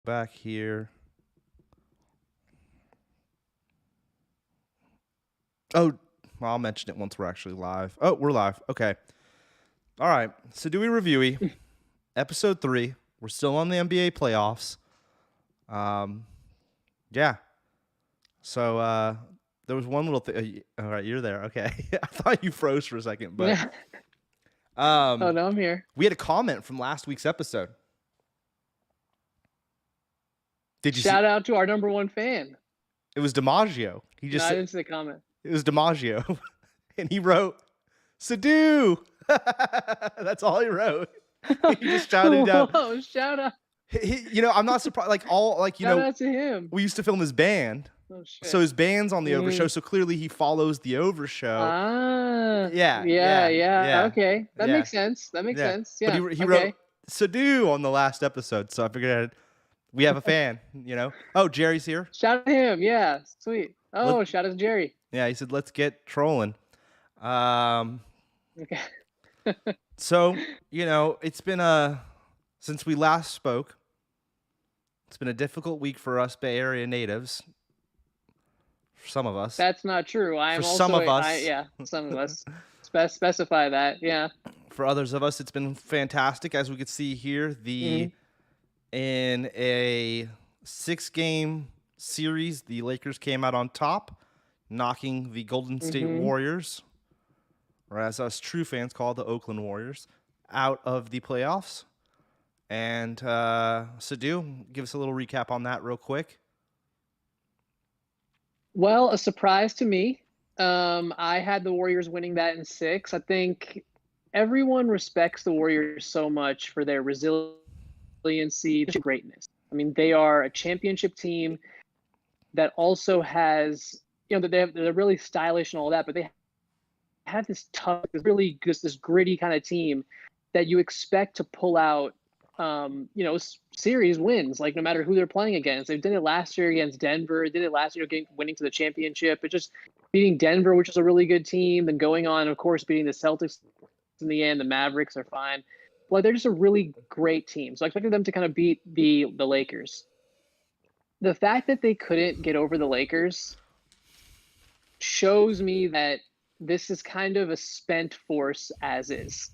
Back here. Oh, well, I'll mention it once we're actually live. Oh, we're live. Okay. All right. Siddhuey Reviewy, episode 3. We're still on the NBA playoffs. Yeah. So there was one little thing. All right, you're there. Okay. I thought you froze for a second, but Yeah. Oh no, I'm here. we had a comment from last week's episode. Did you see? Shout out to our number one fan. It was DiMaggio. He No, just I didn't see the comment. It was DiMaggio, and he wrote Sidhu. That's all he wrote. He just shouted down. Whoa, shout out. I'm not surprised. Shout out to him. We used to film his band, Oh shit. so his band's on the Over Show. So clearly he follows the Over Show. Yeah. Okay, that makes sense. Yeah. But he wrote Sidhu on the last episode, so I figured we have a fan. Oh, Jerry's here. Shout out to him. Yeah, sweet. Oh, shout out to Jerry. Yeah, he said, let's get trolling. Okay. So, it's been since we last spoke, it's been a difficult week for us Bay Area natives. For some of us. That's not true. Some of us. Some of us. Specify that. Yeah. For others of us, it's been fantastic. As we could see here, in a 6-game series, the Lakers came out on top, knocking the Golden State Warriors, or as us true fans call the Oakland Warriors, out of the playoffs. And Sidhu, give us a little recap on that real quick. Well, a surprise to me. I had the Warriors winning that in 6. I think everyone respects the Warriors so much for their resiliency, their greatness. I mean, they are a championship team that also has, they're really stylish and all that, but they have this tough, this gritty kind of team that you expect to pull out, series wins, like no matter who they're playing against. They did it last year against Denver, did it last year winning to the championship. It's just beating Denver, which is a really good team, and going on, of course, beating the Celtics in the end. The Mavericks are fine. Well, they're just a really great team. So I expected them to kind of beat the Lakers. The fact that they couldn't get over the Lakers shows me that this is kind of a spent force as is.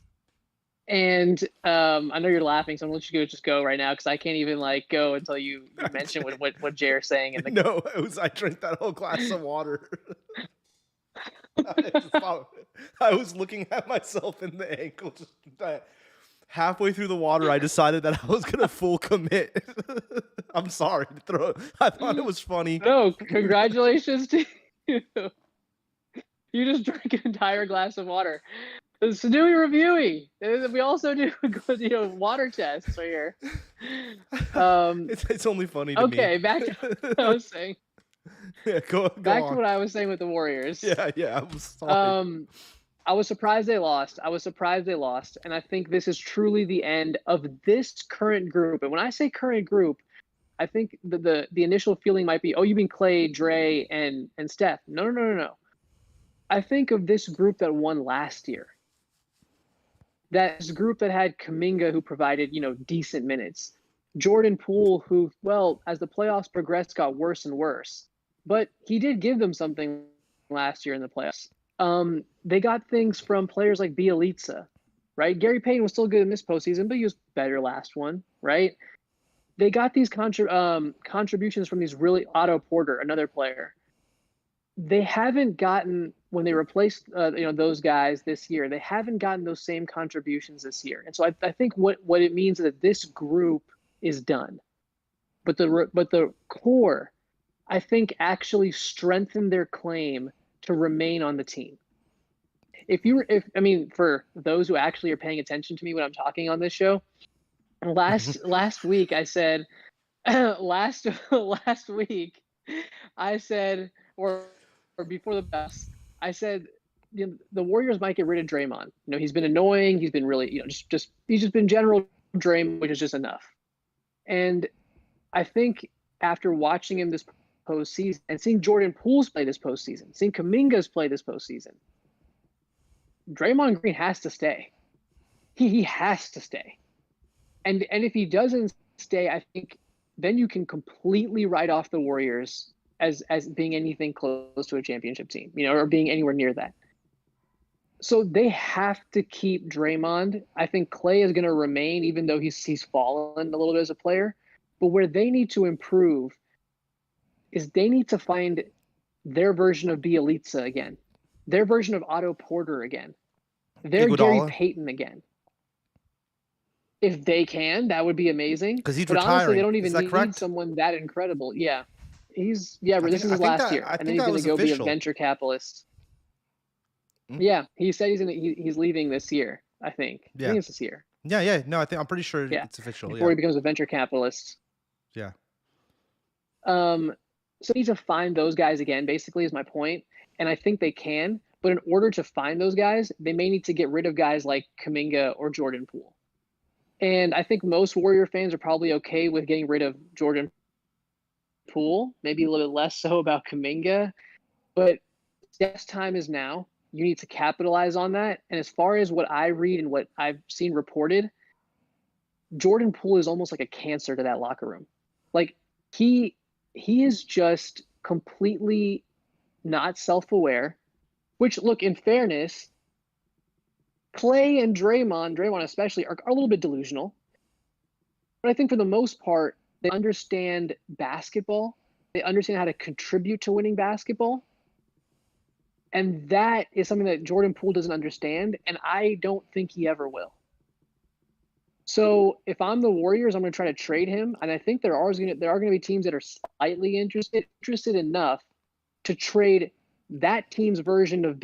And I know you're laughing, so I'm going to let you just go right now because I can't even go until you mention what Jared's saying. No, I drank that whole glass of water. I was looking at myself in the ankle. Halfway through the water, I decided that I was going to full commit. I'm sorry to throw it. I thought it was funny. No, congratulations to you. You just drank an entire glass of water. Siddhuey Reviewy. We also do, water tests right here. It's only funny to me. Okay, back to what I was saying. Yeah, go back on. to what I was saying with the Warriors. Yeah. I'm sorry. I was surprised they lost. And I think this is truly the end of this current group. And when I say current group, I think the initial feeling might be, oh, you mean Clay, Dre, and Steph. No. I think of this group that won last year. That's a group that had Kuminga, who provided, decent minutes. Jordan Poole, who, well, as the playoffs progressed, got worse and worse. But he did give them something last year in the playoffs. They got things from players like Bielitsa, right? Gary Payton was still good in this postseason, but he was better last one, right? They got these contributions from these really Otto Porter, another player. They haven't gotten, when they replaced those guys this year, they haven't gotten those same contributions this year. And so I think what it means is that this group is done. But the core, I think, actually strengthened their claim to remain on the team. For those who actually are paying attention to me when I'm talking on this show, last week I said, last week I said, or before the best, I said, the Warriors might get rid of Draymond. He's been annoying. He's been really, he's just been general Draymond, which is just enough. And I think after watching him this postseason and seeing Jordan Poole's play this postseason, seeing Kuminga's play this postseason, Draymond Green has to stay. He has to stay. And if he doesn't stay, I think then you can completely write off the Warriors as being anything close to a championship team, or being anywhere near that. So they have to keep Draymond. I think Klay is going to remain, even though he's fallen a little bit as a player. But where they need to improve is they need to find their version of Bielitsa again, their version of Otto Porter again, their Gary Iguodala. Payton again. If they can, that would be amazing. Because he's But retiring. honestly, they don't Is even that need correct? someone that incredible. Yeah, this is his I think last that- year, I and then think he's that going to was go be a official. venture capitalist. Mm. Yeah, he said he's leaving this year. I think it's this year. Yeah. No, I'm pretty sure Yeah. it's official. Before he becomes a venture capitalist. Yeah. So they need to find those guys again, basically, is my point. And I think they can. But in order to find those guys, they may need to get rid of guys like Kuminga or Jordan Poole. And I think most Warrior fans are probably okay with getting rid of Jordan Poole, maybe a little bit less so about Kuminga. But Steph's time is now. You need to capitalize on that. And as far as what I read and what I've seen reported, Jordan Poole is almost like a cancer to that locker room. Like he is just completely not self-aware, which, look, in fairness, Klay and Draymond especially, are a little bit delusional. But I think for the most part, they understand basketball. They understand how to contribute to winning basketball. And that is something that Jordan Poole doesn't understand, and I don't think he ever will. So if I'm the Warriors, I'm going to try to trade him, and I think there are going to be teams that are slightly interested enough to trade that team's version of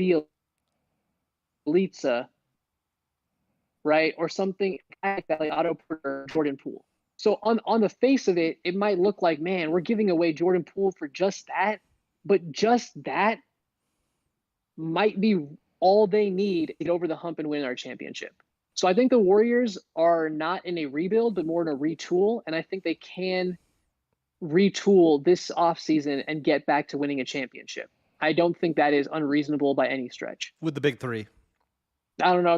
Bielitsa, right, or something like that, like Otto Porter or Jordan Poole. So on the face of it, it might look like, man, we're giving away Jordan Poole for just that, but just that might be all they need to get over the hump and win our championship. So I think the Warriors are not in a rebuild, but more in a retool. And I think they can retool this offseason and get back to winning a championship. I don't think that is unreasonable by any stretch. With the big three. I don't know. I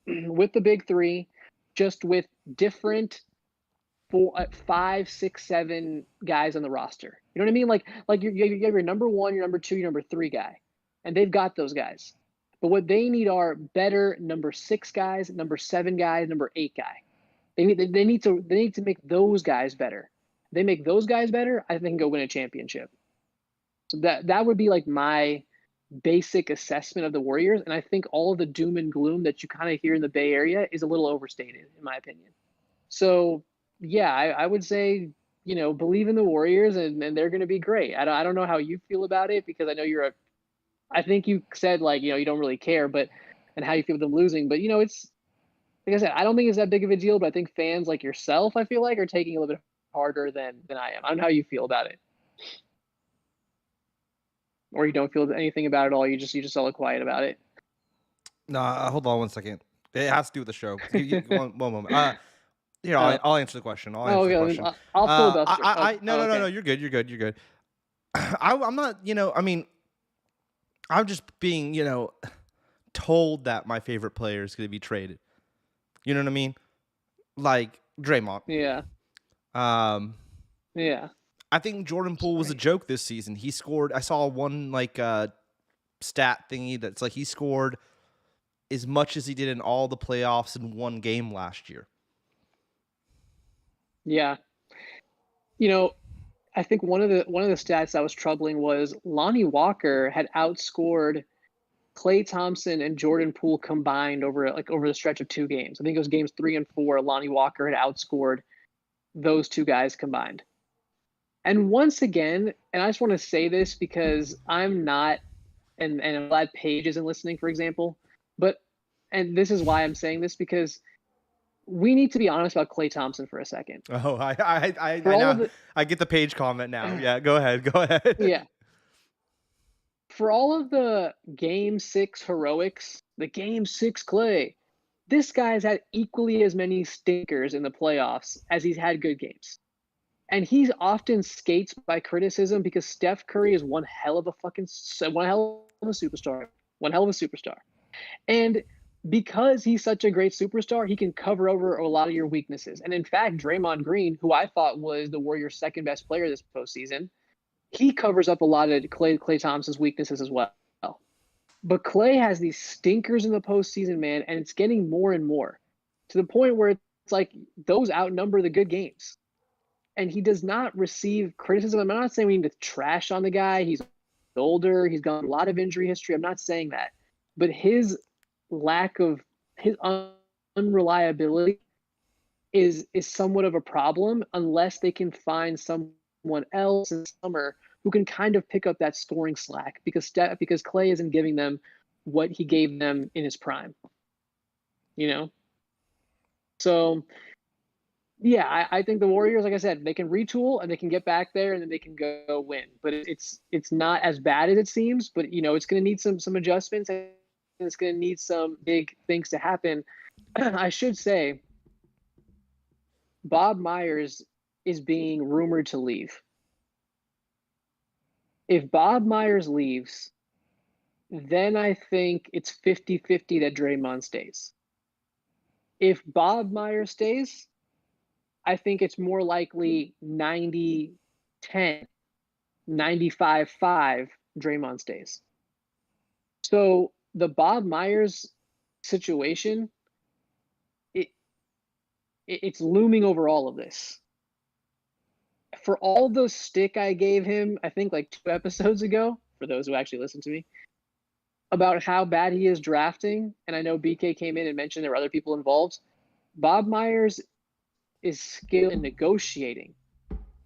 mean, with the big three, just with different 4, 5, 6, 7 guys on the roster. You know what I mean? Like you have your number 1, your number 2, your number 3 guy. And they've got those guys. But what they need are better number 6 guys, number 7 guys, number 8 guy. They need to make those guys better. They make those guys better, I think go win a championship. So that would be like my basic assessment of the Warriors. And I think all of the doom and gloom that you kind of hear in the Bay Area is a little overstated, in my opinion. So yeah, I would say, believe in the Warriors and they're going to be great. I don't know how you feel about it, because I know I think you said, like, you don't really care, and how you feel with them losing. But, it's, like I said, I don't think it's that big of a deal, but I think fans like yourself, I feel like, are taking a little bit harder than I am. I don't know how you feel about it. Or you don't feel anything about it at all. You just all look quiet about it. Nah, hold on one second. It has to do with the show. one moment. Here, I'll answer the question. I'll filibuster. No. You're good. I'm not. I mean, I'm just being, told that my favorite player is going to be traded. You know what I mean? Like Draymond. Yeah. Yeah. I think Jordan Poole was a joke this season. He scored. I saw one stat thingy that's like he scored as much as he did in all the playoffs in one game last year. Yeah. I think one of the stats that was troubling was Lonnie Walker had outscored Klay Thompson and Jordan Poole combined over the stretch of 2 games. I think it was games 3 and 4. Lonnie Walker had outscored those 2 guys combined. And once again, and I just want to say this because I'm not, and I'm glad Paige isn't listening, for example, and this is why I'm saying this, because we need to be honest about Klay Thompson for a second. Oh, I get the Paige comment now. Yeah, go ahead. Yeah. For all of the Game 6 heroics, the Game 6 Klay, this guy's had equally as many stinkers in the playoffs as he's had good games. And he's often skates by criticism because Steph Curry is one hell of a superstar. And because he's such a great superstar, he can cover over a lot of your weaknesses. And in fact, Draymond Green, who I thought was the Warriors' second best player this postseason, he covers up a lot of Klay Thompson's weaknesses as well. But Klay has these stinkers in the postseason, man, and it's getting more and more to the point where it's like those outnumber the good games. And he does not receive criticism. I'm not saying we need to trash on the guy. He's older. He's got a lot of injury history. I'm not saying that. But his lack of his unreliability is somewhat of a problem unless they can find someone else in summer who can kind of pick up that scoring slack because Klay isn't giving them what he gave them in his prime. You know? So yeah, I think the Warriors, like I said, they can retool and they can get back there and then they can go win. But it's not as bad as it seems. But it's going to need some adjustments and it's going to need some big things to happen. I should say, Bob Myers is being rumored to leave. If Bob Myers leaves, then I think it's 50-50 that Draymond stays. If Bob Myers stays, I think it's more likely 90-10, 95-5 Draymond stays. So the Bob Myers situation, it's looming over all of this. For all the stick I gave him, I think like 2 episodes ago, for those who actually listen to me, about how bad he is drafting, and I know BK came in and mentioned there were other people involved, Bob Myers is skilled in negotiating.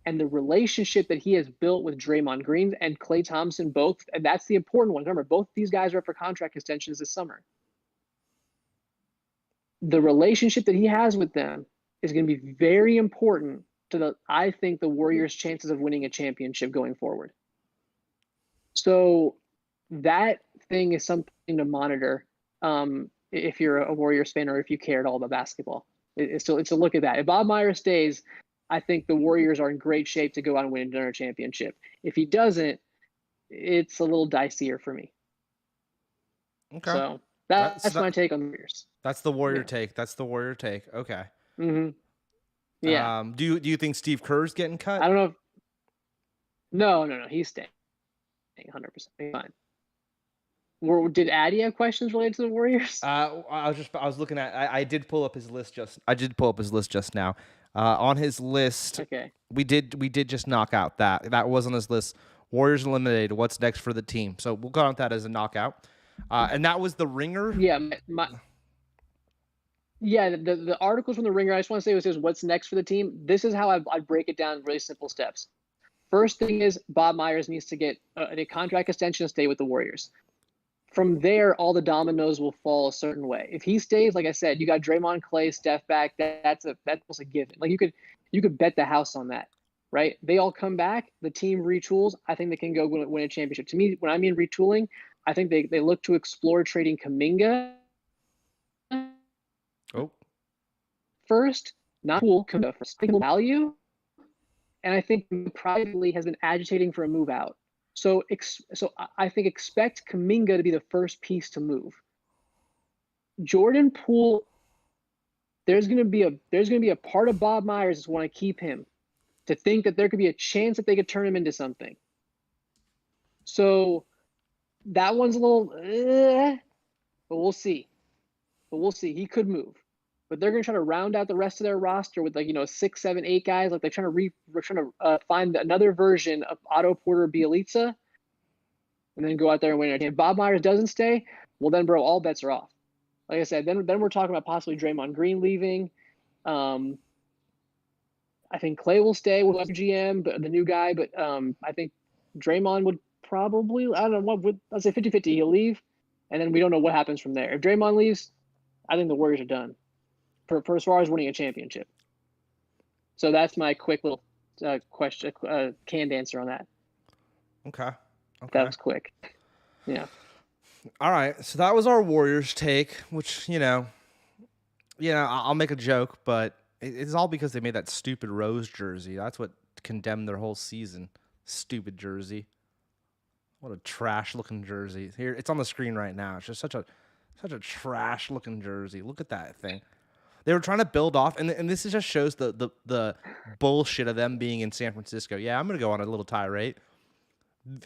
And the relationship that he has built with Draymond Green and Klay Thompson both, and that's the important one. Remember, both these guys are up for contract extensions this summer. The relationship that he has with them is going to be very important to I think the Warriors' chances of winning a championship going forward. So that thing is something to monitor if you're a Warriors fan or if you care at all about basketball. It's a look at that. If Bob Myers stays, I think the Warriors are in great shape to go out and win another championship. If he doesn't, it's a little dicier for me. Okay. So that's my take on the Warriors. That's the Warrior take. That's the Warrior take. Okay. Mm-hmm. Yeah. Do you think Steve Kerr's getting cut? I don't know. No. He's staying 100%. Fine. Did Addy have questions related to the Warriors? I was looking at. I did pull up his list just now. On his list, okay. We did just knock out that was on his list. Warriors eliminated. What's next for the team? So we'll count that as a knockout. And that was the Ringer. Yeah, the articles from the Ringer. I just want to say it says what's next for the team. This is how I break it down in really simple steps. First thing is Bob Myers needs to get a contract extension to stay with the Warriors. From there, all the dominoes will fall a certain way. If he stays, like I said, you got Draymond, Klay, Steph back. That's a given. Like you could bet the house on that, right? They all come back. The team retools. I think they can go win a championship. To me, when I mean retooling, I think they look to explore trading Kuminga. Oh. First, not cool. Kuminga first. Value, and I think privately has been agitating for a move out. So I think expect Kuminga to be the first piece to move. Jordan Poole, there's going to be a part of Bob Myers that's want to keep him, to think that there could be a chance that they could turn him into something. So that one's a little, but we'll see. He could move. But they're going to try to round out the rest of their roster with 6, 7, 8 guys. Like they're trying to find another version of Otto Porter Bielitsa, and then go out there and win it. If Bob Myers doesn't stay, well then, bro, all bets are off. Like I said, then we're talking about possibly Draymond Green leaving. I think Klay will stay with GM, but the new guy. But I think Draymond would probably, I don't know what, I'd say 50-50. He'll leave, and then we don't know what happens from there. If Draymond leaves, I think the Warriors are done. For as far as winning a championship. So that's my quick little question, canned answer on that. Okay. That was quick. Yeah. All right. So that was our Warriors take, which, I'll make a joke, but it's all because they made that stupid Rose jersey. That's what condemned their whole season. Stupid jersey. What a trash looking jersey. Here, it's on the screen right now. It's just such a Such a trash looking jersey. Look at that thing. They were trying to build off, and this just shows the bullshit of them being in San Francisco. Yeah, I'm gonna go on a little tirade.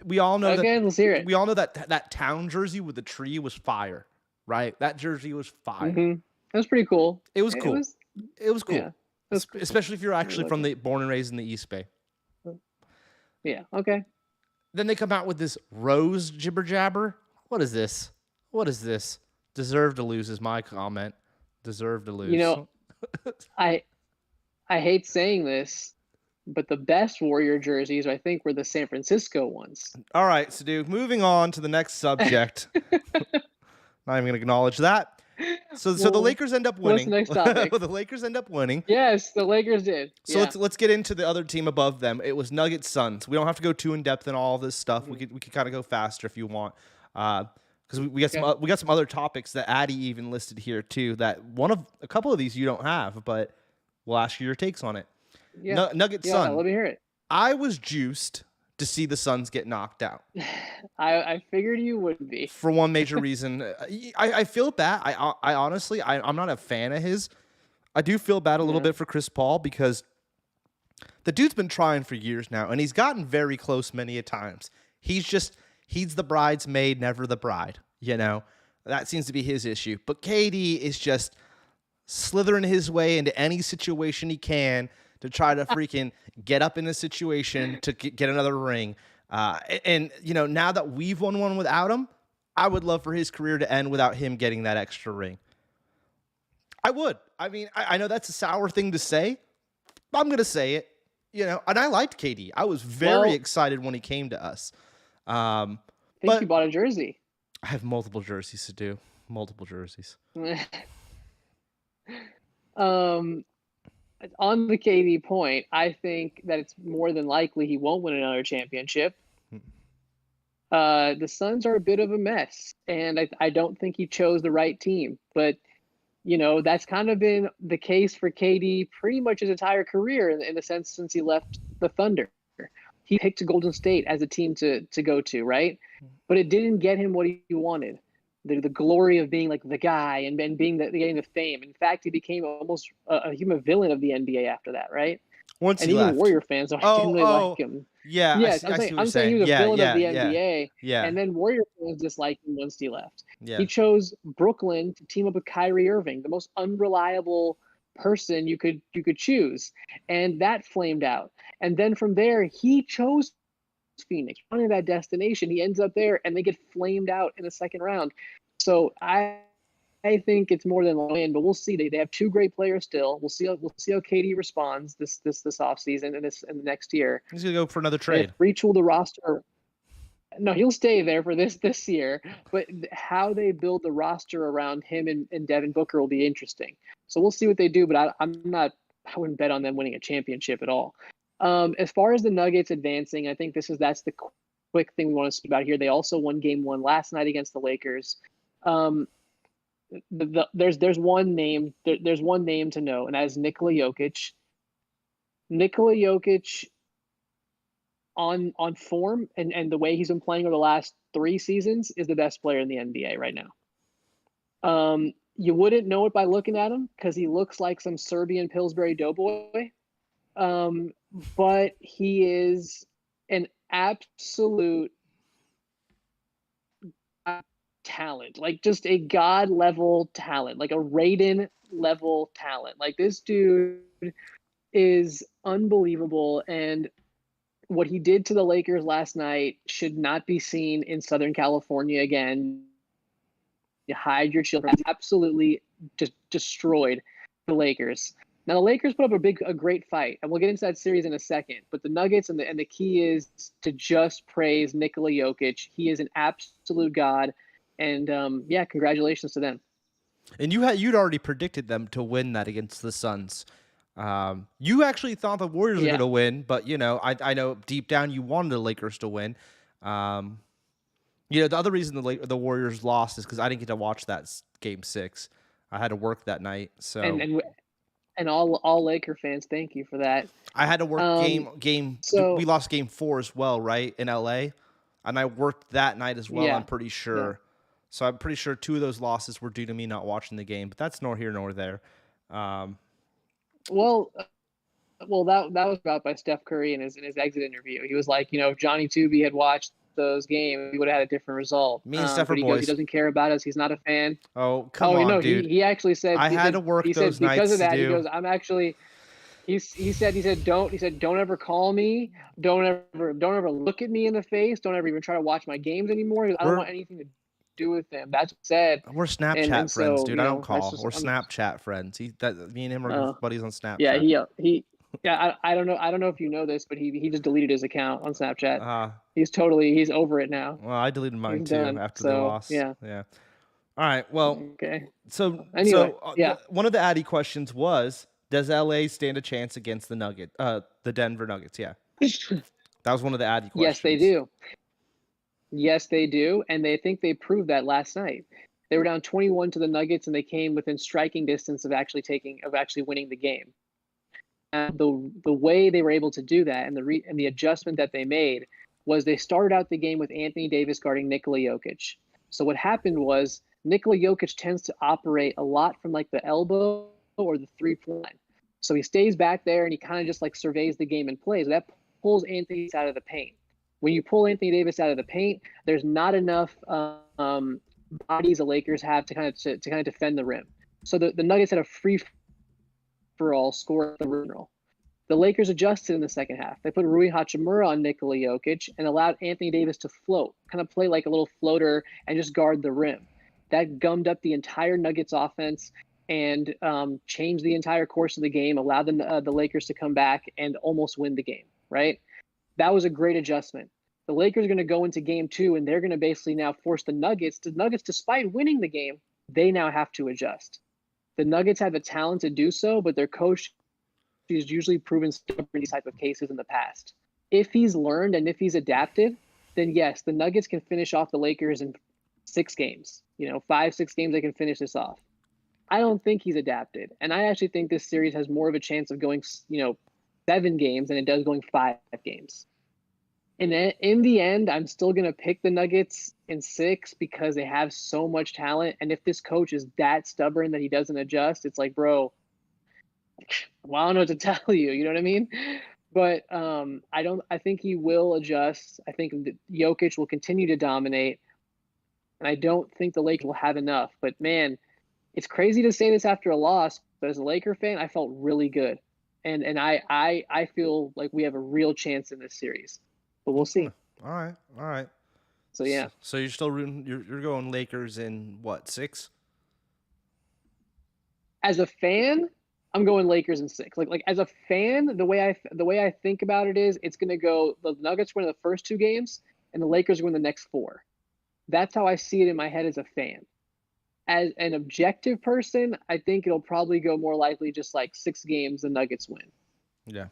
We all know Okay, let's hear it. We all know that town jersey with the tree was fire, right? That jersey was fire. Mm-hmm. That was pretty cool. It was cool. It was cool. Yeah, it was cool. Especially if you're actually born and raised in the East Bay. Yeah. Okay. Then they come out with this rose jibber jabber. What is this? What is this? Deserve to lose is my comment. Deserve to lose. You know, I hate saying this, but the best Warrior jerseys, I think, were the San Francisco ones. All right, Siddhuey, moving on to the next subject. Not even going to acknowledge that. So the Lakers end up winning. What's the next topic? The Lakers end up winning. Yes, the Lakers did. So let's get into the other team above them. It was Nuggets Suns. We don't have to go too in depth in all this stuff. We could kind of go faster if you want. Because we got some other topics that Addy even listed here too. That a couple of these you don't have, but we'll ask you your takes on it. Yeah, Nuggets Suns. Let me hear it. I was juiced to see the Suns get knocked out. I figured you would be. For one major reason, I feel bad. I honestly, I'm not a fan of his. I do feel bad a little bit for Chris Paul because the dude's been trying for years now, and he's gotten very close many a times. He's the bridesmaid, never the bride. You know, that seems to be his issue. But KD is just slithering his way into any situation he can to try to freaking get up in a situation to get another ring. And, you know, now that we've won one without him, I would love for his career to end without him getting that extra ring. I would. I mean, I know that's a sour thing to say, but I'm going to say it. You know, and I liked KD. I was very excited when he came to us. I think you bought a jersey. I have multiple jerseys to do. Multiple jerseys. On the KD point, I think that it's more than likely he won't win another championship. The Suns are a bit of a mess, and I don't think he chose the right team. But, you know, that's kind of been the case for KD pretty much his entire career in the sense since he left the Thunder. He picked Golden State as a team to go to, right? But it didn't get him what he wanted. The glory of being like the guy and getting the fame. In fact, he became almost a human villain of the NBA after that, right? Once and he even left. Warrior fans didn't really like him. Yeah, yes, I'm saying he was a villain of the NBA. Yeah. And then Warrior fans disliked him once he left. Yeah. He chose Brooklyn to team up with Kyrie Irving, the most unreliable person you could choose, and that flamed out. And then from there, he chose Phoenix, wanted that destination. He ends up there, and they get flamed out in the second round. So I think it's more than a win, but we'll see. They have two great players still. We'll see how KD responds this offseason and the next year. He's gonna go for another trade. Retool the roster. No, he'll stay there for this year. But how they build the roster around him and Devin Booker will be interesting. So we'll see what they do. But I wouldn't bet on them winning a championship at all. As far as the Nuggets advancing, I think that's the quick thing we want to speak about here. They also won Game 1 last night against the Lakers. There's one name to know, and that is Nikola Jokic. Nikola Jokic on form and the way he's been playing over the last 3 seasons is the best player in the NBA right now. You wouldn't know it by looking at him because he looks like some Serbian Pillsbury doughboy. But he is an absolute talent, like just a god level talent, like a Raiden level talent. Like this dude is unbelievable, and what he did to the Lakers last night should not be seen in Southern California again. You hide your children. Absolutely just destroyed the Lakers. Now the Lakers put up a great fight, and we'll get into that series in a second. But the Nuggets and the key is to just praise Nikola Jokic. He is an absolute god, and congratulations to them. And you'd already predicted them to win that against the Suns. You actually thought the Warriors were going to win, but you know I know deep down you wanted the Lakers to win. The other reason the Warriors lost is because I didn't get to watch that Game 6. I had to work that night, so. And all Laker fans, thank you for that. I had to work game. So we lost Game 4 as well, right, in LA, and I worked that night as well. I'm pretty sure. So I'm pretty sure 2 of those losses were due to me not watching the game, but that's nor here nor there. Um, Well, that was brought by Steph Curry in his exit interview. He was like, if Johnny Tooby had watched those games, he would have had a different result. Me and Steph are But he goes, he boys. doesn't care about us. He's not a fan. Oh, come Oh, on, he dude. he actually said I had to work he those said because nights, of that he Siddhu. goes, I'm actually don't ever call me, don't ever look at me in the face, don't ever even try to watch my games anymore. I don't We're want anything to do with them. That's what he said. we're And Snapchat friends, so, dude. I don't that's call. just We're Snapchat friends. Me and him are uh, buddies on yeah, Snapchat. I don't know if you know this, but he just deleted his account on Snapchat. Uh, He's over it now. well, I deleted mine He's too done. after they So, lost. yeah. Yeah. All right. Well, Okay. so Anyway, yeah. one of the Addy questions was, does LA stand a chance against the Denver Nuggets? Yeah, that was one of the Addy Yes, they questions. do. Yes, they do, and they think they proved that last night. They were down 21 to the Nuggets, and they came within striking distance of actually winning the game. And the way they were able to do that, and the adjustment that they made, was they started out the game with Anthony Davis guarding Nikola Jokic. So what happened was Nikola Jokic tends to operate a lot from like the elbow or the 3-point line. So he stays back there and he kind of just like surveys the game and plays. That pulls Anthony Davis out of the paint. When you pull Anthony Davis out of the paint, there's not enough bodies the Lakers have to kind of defend the rim. So the Nuggets had a free for all score at the rim roll. The Lakers adjusted in the second half. They put Rui Hachimura on Nikola Jokic and allowed Anthony Davis to float, kind of play like a little floater and just guard the rim. That gummed up the entire Nuggets offense and changed the entire course of the game, allowed the Lakers to come back and almost win the game, right? That was a great adjustment. The Lakers are going to go into game 2, and they're going to basically now force the Nuggets, despite winning the game, they now have to adjust. The Nuggets have the talent to do so, but their coach is usually proven stubborn in these type of cases in the past. If he's learned and if he's adapted, then yes, the Nuggets can finish off the Lakers in 6 games. 5, 6 games, they can finish this off. I don't think he's adapted. And I actually think this series has more of a chance of going, 7 games than it does going 5 games. And in the end, I'm still going to pick the Nuggets in 6 because they have so much talent. And if this coach is that stubborn that he doesn't adjust, it's like, bro, well, I don't know what to tell you. You know what I mean? But I think he will adjust. I think Jokic will continue to dominate. And I don't think the Lakers will have enough. But man, it's crazy to say this after a loss, but as a Laker fan, I felt really good. And I feel like we have a real chance in this series. But we'll see. All right. All right. So yeah. So you're still rooting. You're going Lakers in what, 6? As a fan, I'm going Lakers in 6. Like as a fan, the way I think about it is it's going to go the Nuggets win the first 2 games and the Lakers win the next 4. That's how I see it in my head as a fan. As an objective person, I think it'll probably go more likely just like 6 games the Nuggets win. Yeah.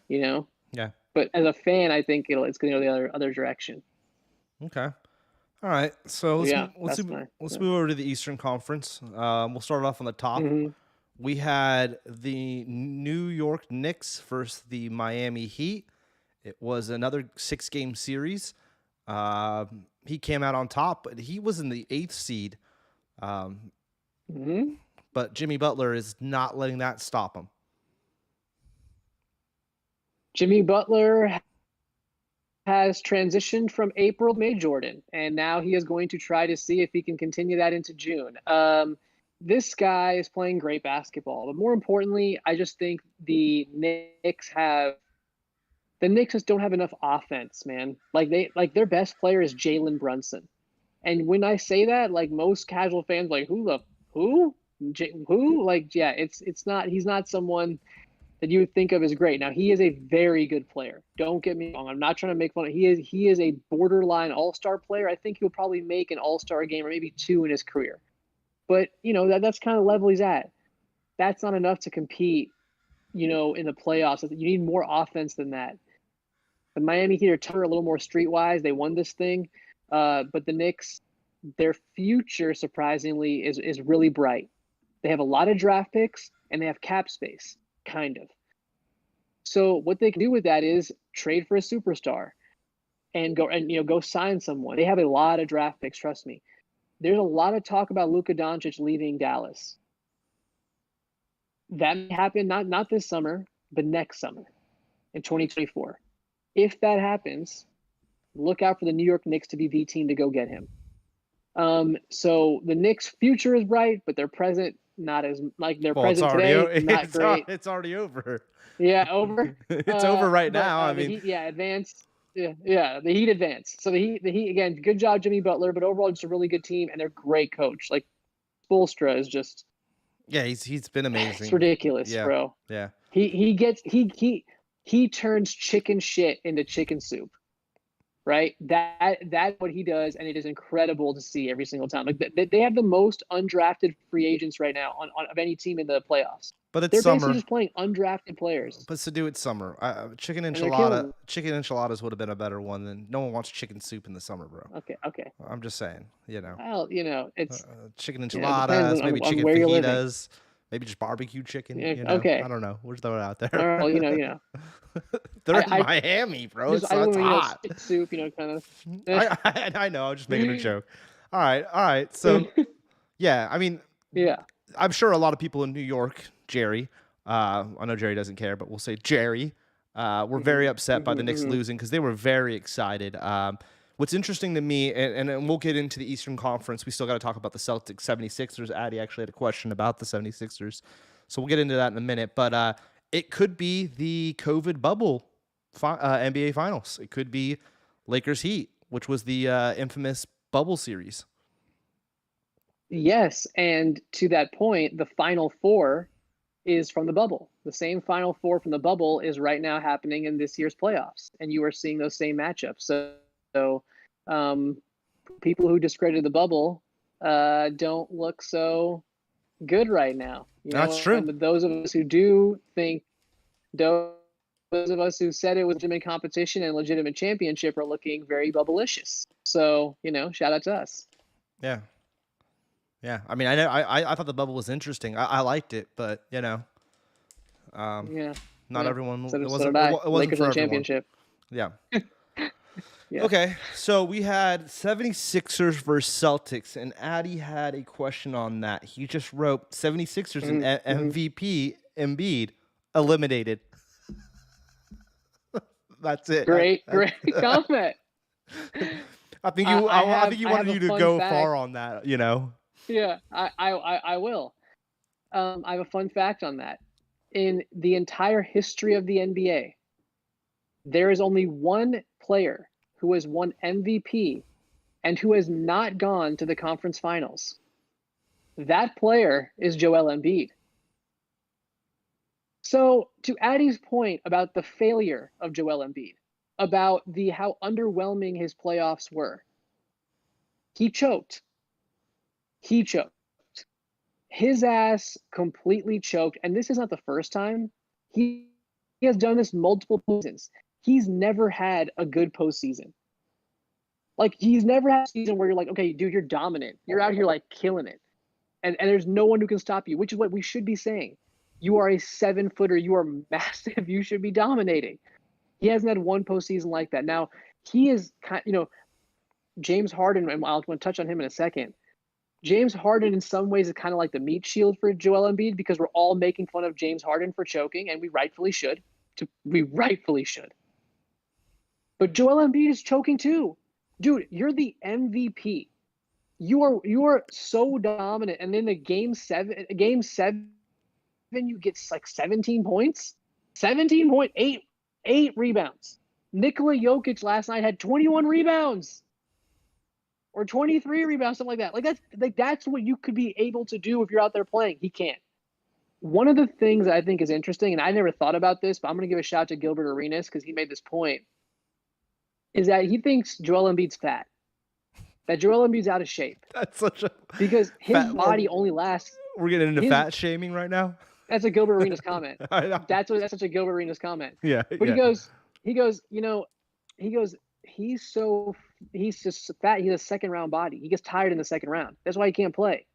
Yeah. But as a fan, I think it's going to go the other direction. Okay. All right. So let's move over to the Eastern Conference. We'll start off on the top. Mm-hmm. We had the New York Knicks versus the Miami Heat. It was another 6-game series. He came out on top, but he was in the 8th seed. But Jimmy Butler is not letting that stop him. Jimmy Butler has transitioned from April to May Jordan, and now he is going to try to see if he can continue that into June. This guy is playing great basketball, but more importantly, I just think the Knicks just don't have enough offense, man. Like their best player is Jalen Brunson, and when I say that, like most casual fans, like who? Like yeah, it's not. He's not someone that you would think of as great. Now he is a very good player. Don't get me wrong. I'm not trying to make fun of. He is a borderline all-star player. I think he'll probably make an all-star game or maybe 2 in his career. But that's kind of level he's at. That's not enough to compete, in the playoffs. You need more offense than that. The Miami Heat are tougher, a little more streetwise. They won this thing, but the Knicks, their future surprisingly is really bright. They have a lot of draft picks and they have cap space, kind of. So what they can do with that is trade for a superstar, and go sign someone. They have a lot of draft picks, trust me. there's a lot of talk about Luka Doncic leaving Dallas. That may happen not this summer, but next summer in 2024. If that happens, look out for the New York Knicks to be the team to go get him. So the Knicks' future is bright, but their present not as like their present today not great. It's already over. Yeah, over. It's over right now. I the mean, Heat, advance. Yeah, the Heat advance. So the Heat again. Good job, Jimmy Butler. But overall, just a really good team, and they're great coach. Like Spoelstra is just. Yeah, he's been amazing. It's ridiculous, bro. Yeah. He turns chicken shit into chicken soup. Right? That's what he does, and it is incredible to see every single time. Like they have the most undrafted free agents right now on of any team in the playoffs. But it's they're summer. Basically just playing undrafted players. But to do it's summer. Chicken enchiladas would have been a better one than no one wants chicken soup in the summer, bro. Okay. I'm just saying, Well, it's chicken enchiladas, maybe chicken fajitas, maybe just barbecue chicken. Okay. I don't know. We'll just throw it out there. Well, They're in Miami, bro. It's hot. Soup, kind of. I know. I was just making a joke. All right. So, yeah. I mean, I'm sure a lot of people in New York, Jerry. I know Jerry doesn't care, but we'll say Jerry. Were very upset by the Knicks losing because they were very excited. What's interesting to me, and we'll get into the Eastern Conference. We still got to talk about the Celtics 76ers. Addy actually had a question about the 76ers. So we'll get into that in a minute. But it could be the COVID bubble NBA Finals. It could be Lakers Heat, which was the infamous bubble series. Yes, and to that point, the Final Four is from the bubble. The same Final Four from the bubble is right now happening in this year's playoffs, and you are seeing those same matchups. So people who discredited the bubble don't look so good right now. That's true. And those of us who do think, those of us who said it was legitimate competition and legitimate championship are looking very bubblicious. So, shout out to us. Yeah. Yeah. I mean, I thought the bubble was interesting. I liked it, but not everyone. So it wasn't Lakers for everyone. Championship. Yeah. Yeah. Okay, so we had 76ers versus Celtics, and Addy had a question on that. He just wrote 76ers and MVP Embiid eliminated. That's it. Great comment. I think you wanted you to go far on that, Yeah, I will. I have a fun fact on that. In the entire history of the NBA, there is only one player who has won MVP and who has not gone to the conference finals. That player is Joel Embiid. So to Addy's point about the failure of Joel Embiid, about how underwhelming his playoffs were, he choked. His ass completely choked, and this is not the first time. He has done this multiple seasons. He's never had a good postseason. Like, he's never had a season where you're like, okay, dude, you're dominant. You're out here, like, killing it. And there's no one who can stop you, which is what we should be saying. You are a 7-footer. You are massive. You should be dominating. He hasn't had one postseason like that. Now, he is James Harden, and I'll touch on him in a second. James Harden, in some ways, is kind of like the meat shield for Joel Embiid because we're all making fun of James Harden for choking, and we rightfully should. But Joel Embiid is choking too. Dude, you're the MVP. You are so dominant. And then the game seven, you get like 17 points. 17.8 rebounds. Nikola Jokic last night had 21 rebounds. Or 23 rebounds, something like that. That's what you could be able to do if you're out there playing. He can't. One of the things I think is interesting, and I never thought about this, but I'm going to give a shout out to Gilbert Arenas because he made this point, is that he thinks Joel Embiid's fat. That Joel Embiid's out of shape. That's such a because his body only lasts. We're getting into fat shaming right now. That's a Gilbert Arenas comment. That's such a Gilbert Arenas comment. Yeah. But he goes, he's just fat. He's a second round body. He gets tired in the second round. That's why he can't play.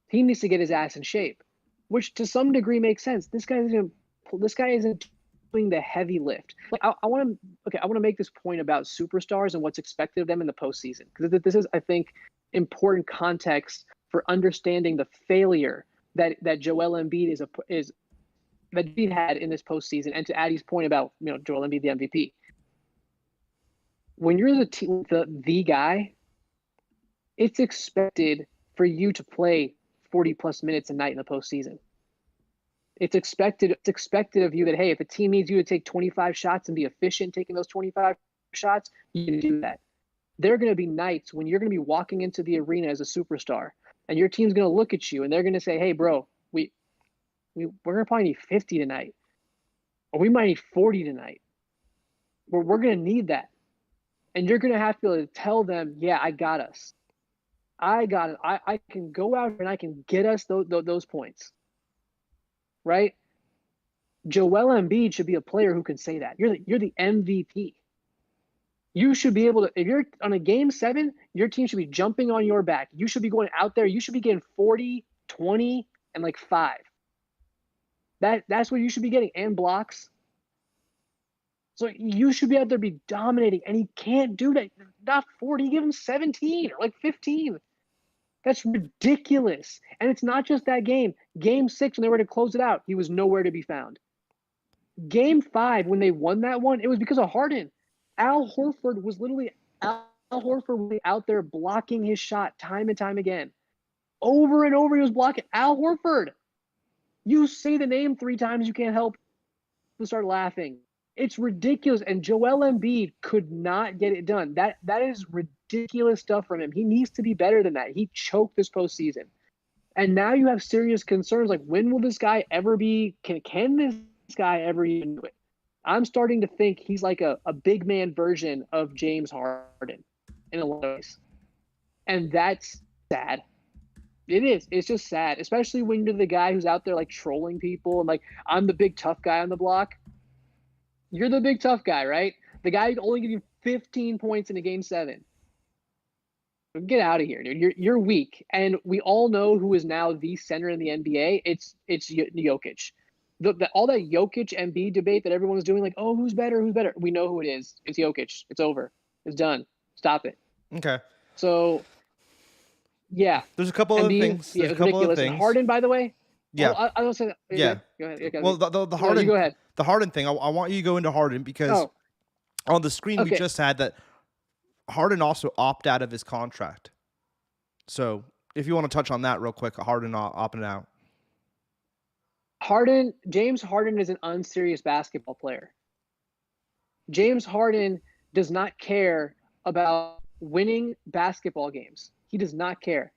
He needs to get his ass in shape, which to some degree makes sense. This guy isn't doing the heavy lift. Like I want to make this point about superstars and what's expected of them in the postseason, because this is, I think, important context for understanding the failure that Joel Embiid is that Embiid had in this postseason. And to Addy's point about Joel Embiid, the MVP, when you're the guy, it's expected for you to play 40 plus minutes a night in the postseason. It's expected of you that, hey, if a team needs you to take 25 shots and be efficient taking those 25 shots, you can do that. There are going to be nights when you're going to be walking into the arena as a superstar, and your team's going to look at you and they're going to say, hey, bro, we're going to probably need 50 tonight, or we might need 40 tonight. We're going to need that. And you're going to have to be able to tell them, yeah, I got us. I got it. I can go out and I can get us those points. Right? Joel Embiid should be a player who can say that. You're the MVP. You should be able to, if you're on a game 7, your team should be jumping on your back. You should be going out there. You should be getting 40, 20, and like 5. That's what you should be getting, and blocks. So you should be out there be dominating, and he can't do that. Not 40, give him 17 or like 15. That's ridiculous. And it's not just that game. Game 6, when they were to close it out, he was nowhere to be found. Game 5, when they won that one, it was because of Harden. Al Horford was out there blocking his shot time and time again. Over and over, he was blocking. Al Horford. You say the name 3 times, you can't help but start laughing. It's ridiculous. And Joel Embiid could not get it done. That is ridiculous stuff from him. He needs to be better than that. He choked this postseason. And now you have serious concerns. Like, when will this guy ever be? Can this guy ever even do it? I'm starting to think he's like a big man version of James Harden in a lot of ways. And that's sad. It is. It's just sad, especially when you're the guy who's out there like trolling people and like, I'm the big tough guy on the block. You're the big tough guy, right? The guy who only give you 15 points in a game 7. Get out of here, dude. You're weak. And we all know who is now the center in the NBA. It's Jokic. All that Jokic Embiid debate that everyone was doing, like, oh, who's better? We know who it is. It's Jokic. It's over. It's done. Stop it. Okay. So, yeah. There's a couple of things. Yeah, There's a couple of things. And Harden, by the way. Yeah. I don't say that. Yeah. Go ahead. Well, the Harden. No, go ahead. The Harden thing. I want you to go into Harden because on the screen we just had that Harden also opted out of his contract. So if you want to touch on that real quick, Harden opting out. James Harden is an unserious basketball player. James Harden does not care about winning basketball games. He does not care.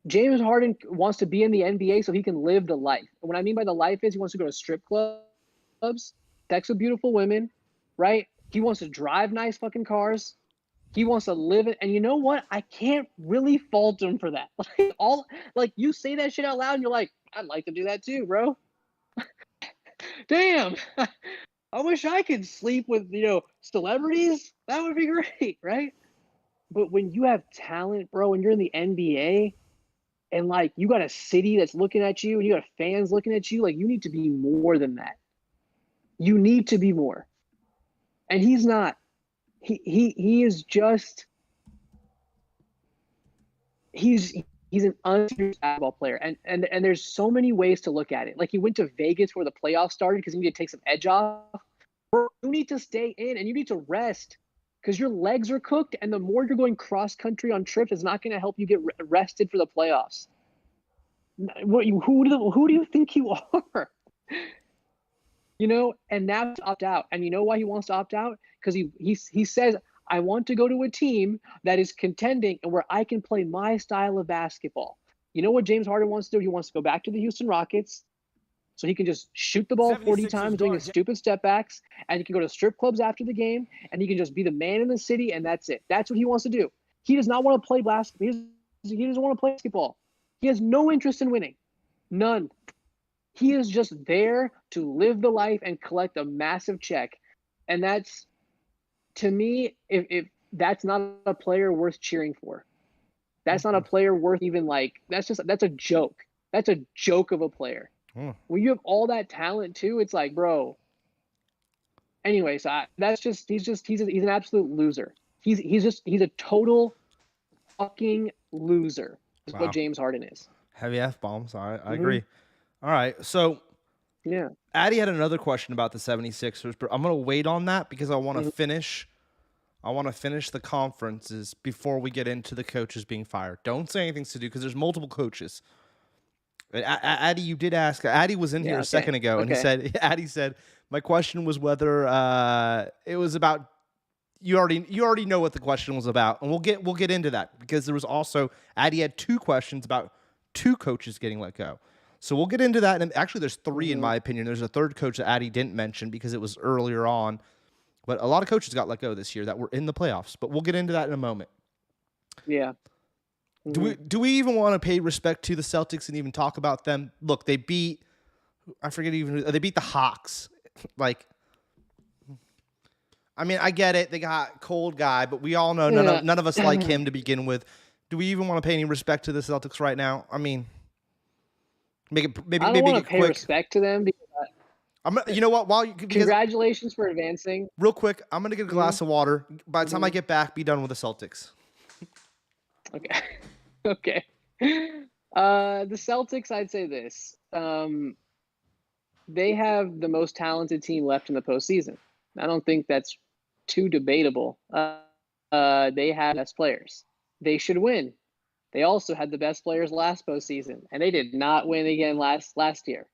James Harden wants to be in the NBA so he can live the life. And what I mean by the life is he wants to go to strip clubs, sex with beautiful women, right? He wants to drive nice fucking cars. He wants to live it. And you know what? I can't really fault him for that. Like you say that shit out loud and you're like, I'd like to do that too, bro. Damn. I wish I could sleep with, celebrities. That would be great, right? But when you have talent, bro, and you're in the NBA and like you got a city that's looking at you and you got fans looking at you, like you need to be more than that. You need to be more. And he's not. He is just he's an unserious basketball player. And there's so many ways to look at it. Like he went to Vegas where the playoffs started because he needed to take some edge off. Bro, you need to stay in and you need to rest because your legs are cooked. And the more you're going cross country on trips, it's not going to help you get rested for the playoffs. Who do you think you are? And now to opt out. And you know why he wants to opt out? Because he says, I want to go to a team that is contending and where I can play my style of basketball. You know what James Harden wants to do? He wants to go back to the Houston Rockets so he can just shoot the ball 40 times doing his stupid step backs, and he can go to strip clubs after the game, and he can just be the man in the city, and that's it. That's what he wants to do. He does not want to play basketball. He doesn't want to play basketball. He has no interest in winning. None. He is just there to live the life and collect a massive check. And that's, to me, if that's not a player worth cheering for. That's not a player worth even that's a joke. That's a joke of a player. When you have all that talent too, it's like, bro. Anyways, he's an absolute loser. He's a total fucking loser is what Wow. James Harden is. Heavy F-bombs. All right, I agree. All right, so Yeah. Addy had another question about the 76ers, but I'm going to wait on that because I want to finish. I want to finish the conferences before we get into the coaches being fired. Don't say anything to do because there's multiple coaches. Addy, you did ask. Addy was in here a second ago, and he said, Addy said, my question was whether it was about. You already know what the question was about, and we'll get into that because there was also Addy had two questions about two coaches getting let go. So we'll get into that, and actually there's three in my opinion. There's a third coach that Addy didn't mention because it was earlier on, but a lot of coaches got let go this year that were in the playoffs. But we'll get into that in a moment. Yeah. Do we even want to pay respect to the Celtics and even talk about them? Look, they beat the Hawks. Like, I mean, I get it. They got cold guy, but we all know none of us like him to begin with. Do we even want to pay any respect to the Celtics right now? I mean, maybe I don't want to pay respect to them because you know what? congratulations for advancing. Real quick, I'm gonna get a glass of water. By the time I get back, be done with the Celtics. Okay. Okay. The Celtics, I'd say this. They have the most talented team left in the postseason. I don't think that's too debatable. They have best players. They should win. They also had the best players last postseason, and they did not win again last year.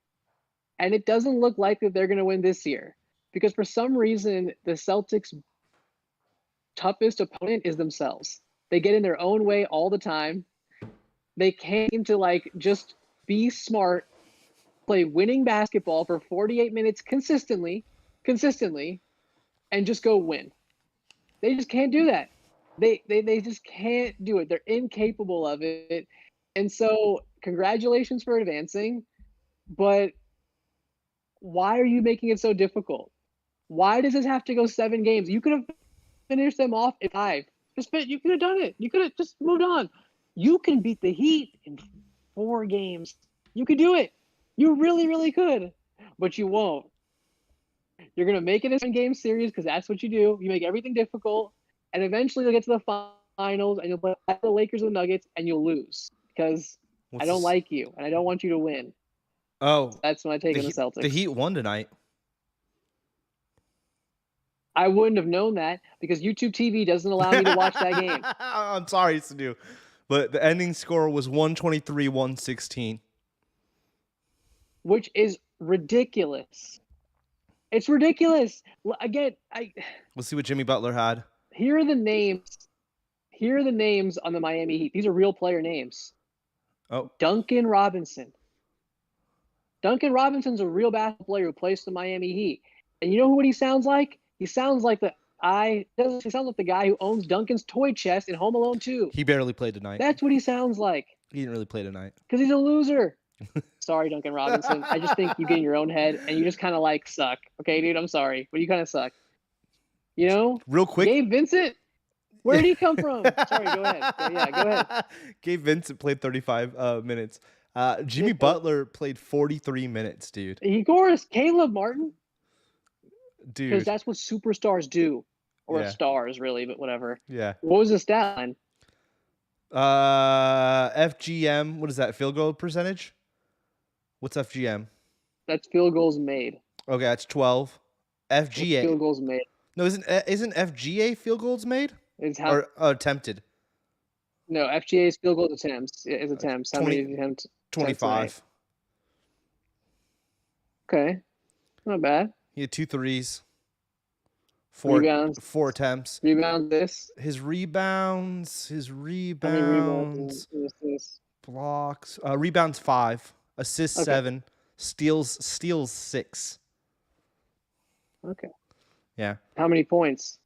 And it doesn't look like that they're going to win this year because for some reason, the Celtics' toughest opponent is themselves. They get in their own way all the time. They can't seem to just be smart, play winning basketball for 48 minutes consistently, and just go win. They just can't do that. They just can't do it. They're incapable of it. And so congratulations for advancing, but why are you making it so difficult? Why does this have to go 7 games? You could have finished them off in 5. You could have done it. You could have just moved on. You can beat the Heat in 4 games. You could do it. You really, really could. But you won't. You're going to make it a 7-game series because that's what you do. You make everything difficult. And eventually you'll get to the finals and you'll play the Lakers or the Nuggets and you'll lose because I don't like you and I don't want you to win. Oh. That's my take on the Celtics. The Heat won tonight. I wouldn't have known that because YouTube TV doesn't allow me to watch that game. I'm sorry, Siddhuey. But the ending score was 123-116. Which is ridiculous. It's ridiculous. Again, We'll see what Jimmy Butler had. Here are the names on the Miami Heat. These are real player names. Oh. Duncan Robinson. Duncan Robinson's a real basketball player who plays for the Miami Heat. And you know what he sounds like? He sounds like the guy who owns Duncan's toy chest in Home Alone 2. He barely played tonight. That's what he sounds like. He didn't really play tonight. Because he's a loser. Sorry, Duncan Robinson. I just think you get in your own head and you just kind of suck. Okay, dude, I'm sorry. But you kind of suck. You know? Real quick. Gabe Vincent? Where did he come from? Sorry, go ahead. Yeah, go ahead. Gabe Vincent played 35 minutes. Jimmy Butler played 43 minutes, dude. Of course. Caleb Martin. Dude. Because that's what superstars do. Or stars, really, but whatever. Yeah. What was the stat line? FGM. What is that? Field goal percentage? What's FGM? That's field goals made. Okay, that's 12. FGA. Field goals made. No, isn't FGA field goals made? It's how, or attempted? No, FGA is field goals attempts. Is attempts. How many attempts? 25. Okay. Not bad. He had 2 threes. 4 attempts. Rebounds. His rebounds. How many rebounds? Blocks. Rebounds 5. Assists 7. Steals 6. Okay. Yeah. How many points?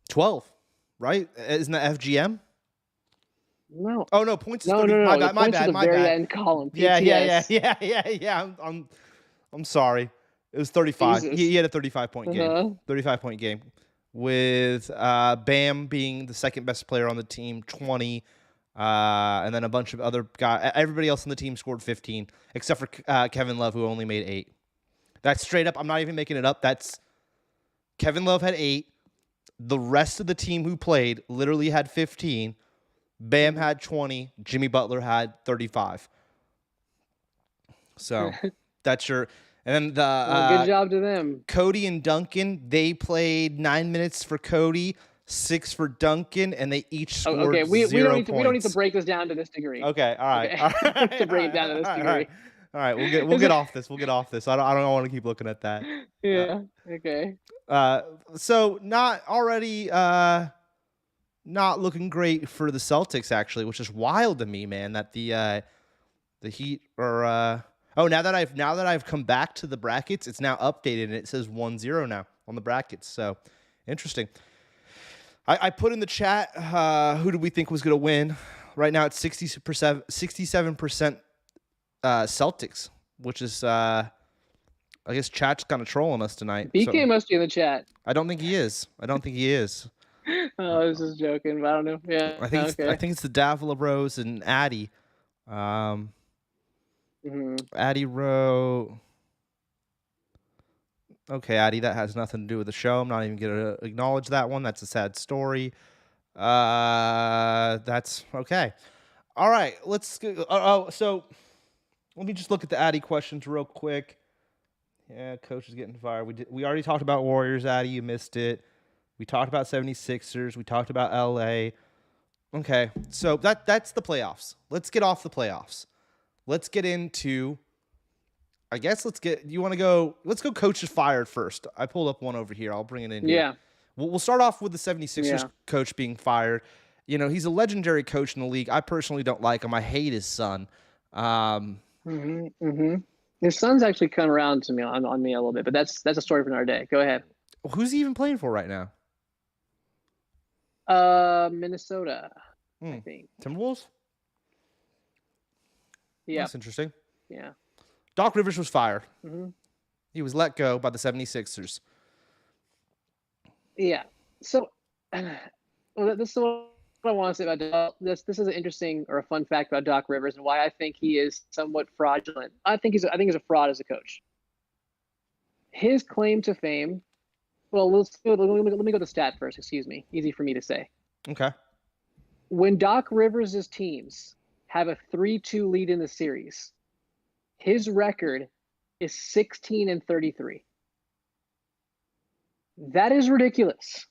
12. Right? Isn't that FGM? No. Oh no, points. No. My bad. My very bad. End column. Yeah. I'm sorry. It was 35. He had a 35-point game. 35-point game with Bam being the second best player on the team, 20, and then a bunch of other guys. Everybody else on the team scored 15, except for Kevin Love, who only made 8. That's straight up. I'm not even making it up. That's Kevin Love had 8. The rest of the team who played literally had 15. Bam had 20. Jimmy Butler had 35. So that's your. And then the Well, good job to them. Cody and Duncan, they played 9 minutes for Cody, 6 for Duncan, and they each scored Okay, we 0 don't need to points. break this down to this degree. Okay, all right, Okay. all right, To break it down to this degree. all right. We'll get off this. We'll get off this. I don't want to keep looking at that. Yeah. Okay. So not already not looking great for the Celtics actually, which is wild to me, man. That the Heat are now that I've come back to the brackets, it's now updated and it says 1-0 now on the brackets. So interesting. I put in the chat who do we think was going to win. Right now it's 67% Celtics, which is I guess chat's kind of trolling us tonight. BK must be in the chat. I don't think he is. Oh, I was just joking, but I don't know. Yeah, I think it's the Davila Rose and Addy. Addy Rowe. Okay, Addy, that has nothing to do with the show. I'm not even going to acknowledge that one. That's a sad story. That's okay. All right, let's go. So let me just look at the Addy questions real quick. Yeah, coach is getting fired. We already talked about Warriors, Addy. You missed it. We talked about 76ers. We talked about LA. Okay, so that's the playoffs. Let's get off the playoffs. Let's get into, I guess let's go coaches fired first. I pulled up one over here. I'll bring it in here. Yeah. We'll start off with the 76ers coach being fired. You know, he's a legendary coach in the league. I personally don't like him. I hate his son. His son's actually come around to me on me a little bit, but that's a story for another day. Go ahead. Who's he even playing for right now? Minnesota, I think. Timberwolves? Yeah. That's interesting. Yeah. Doc Rivers was fired. He was let go by the 76ers. Yeah. So, this is what I want to say about Doc. This is an interesting or a fun fact about Doc Rivers and why I think he is somewhat fraudulent. I think he's a fraud as a coach. His claim to fame. Well, let me go to stat first. Excuse me. Easy for me to say. Okay. When Doc Rivers' teams have a 3-2 lead in the series, his record is 16-33. That is ridiculous.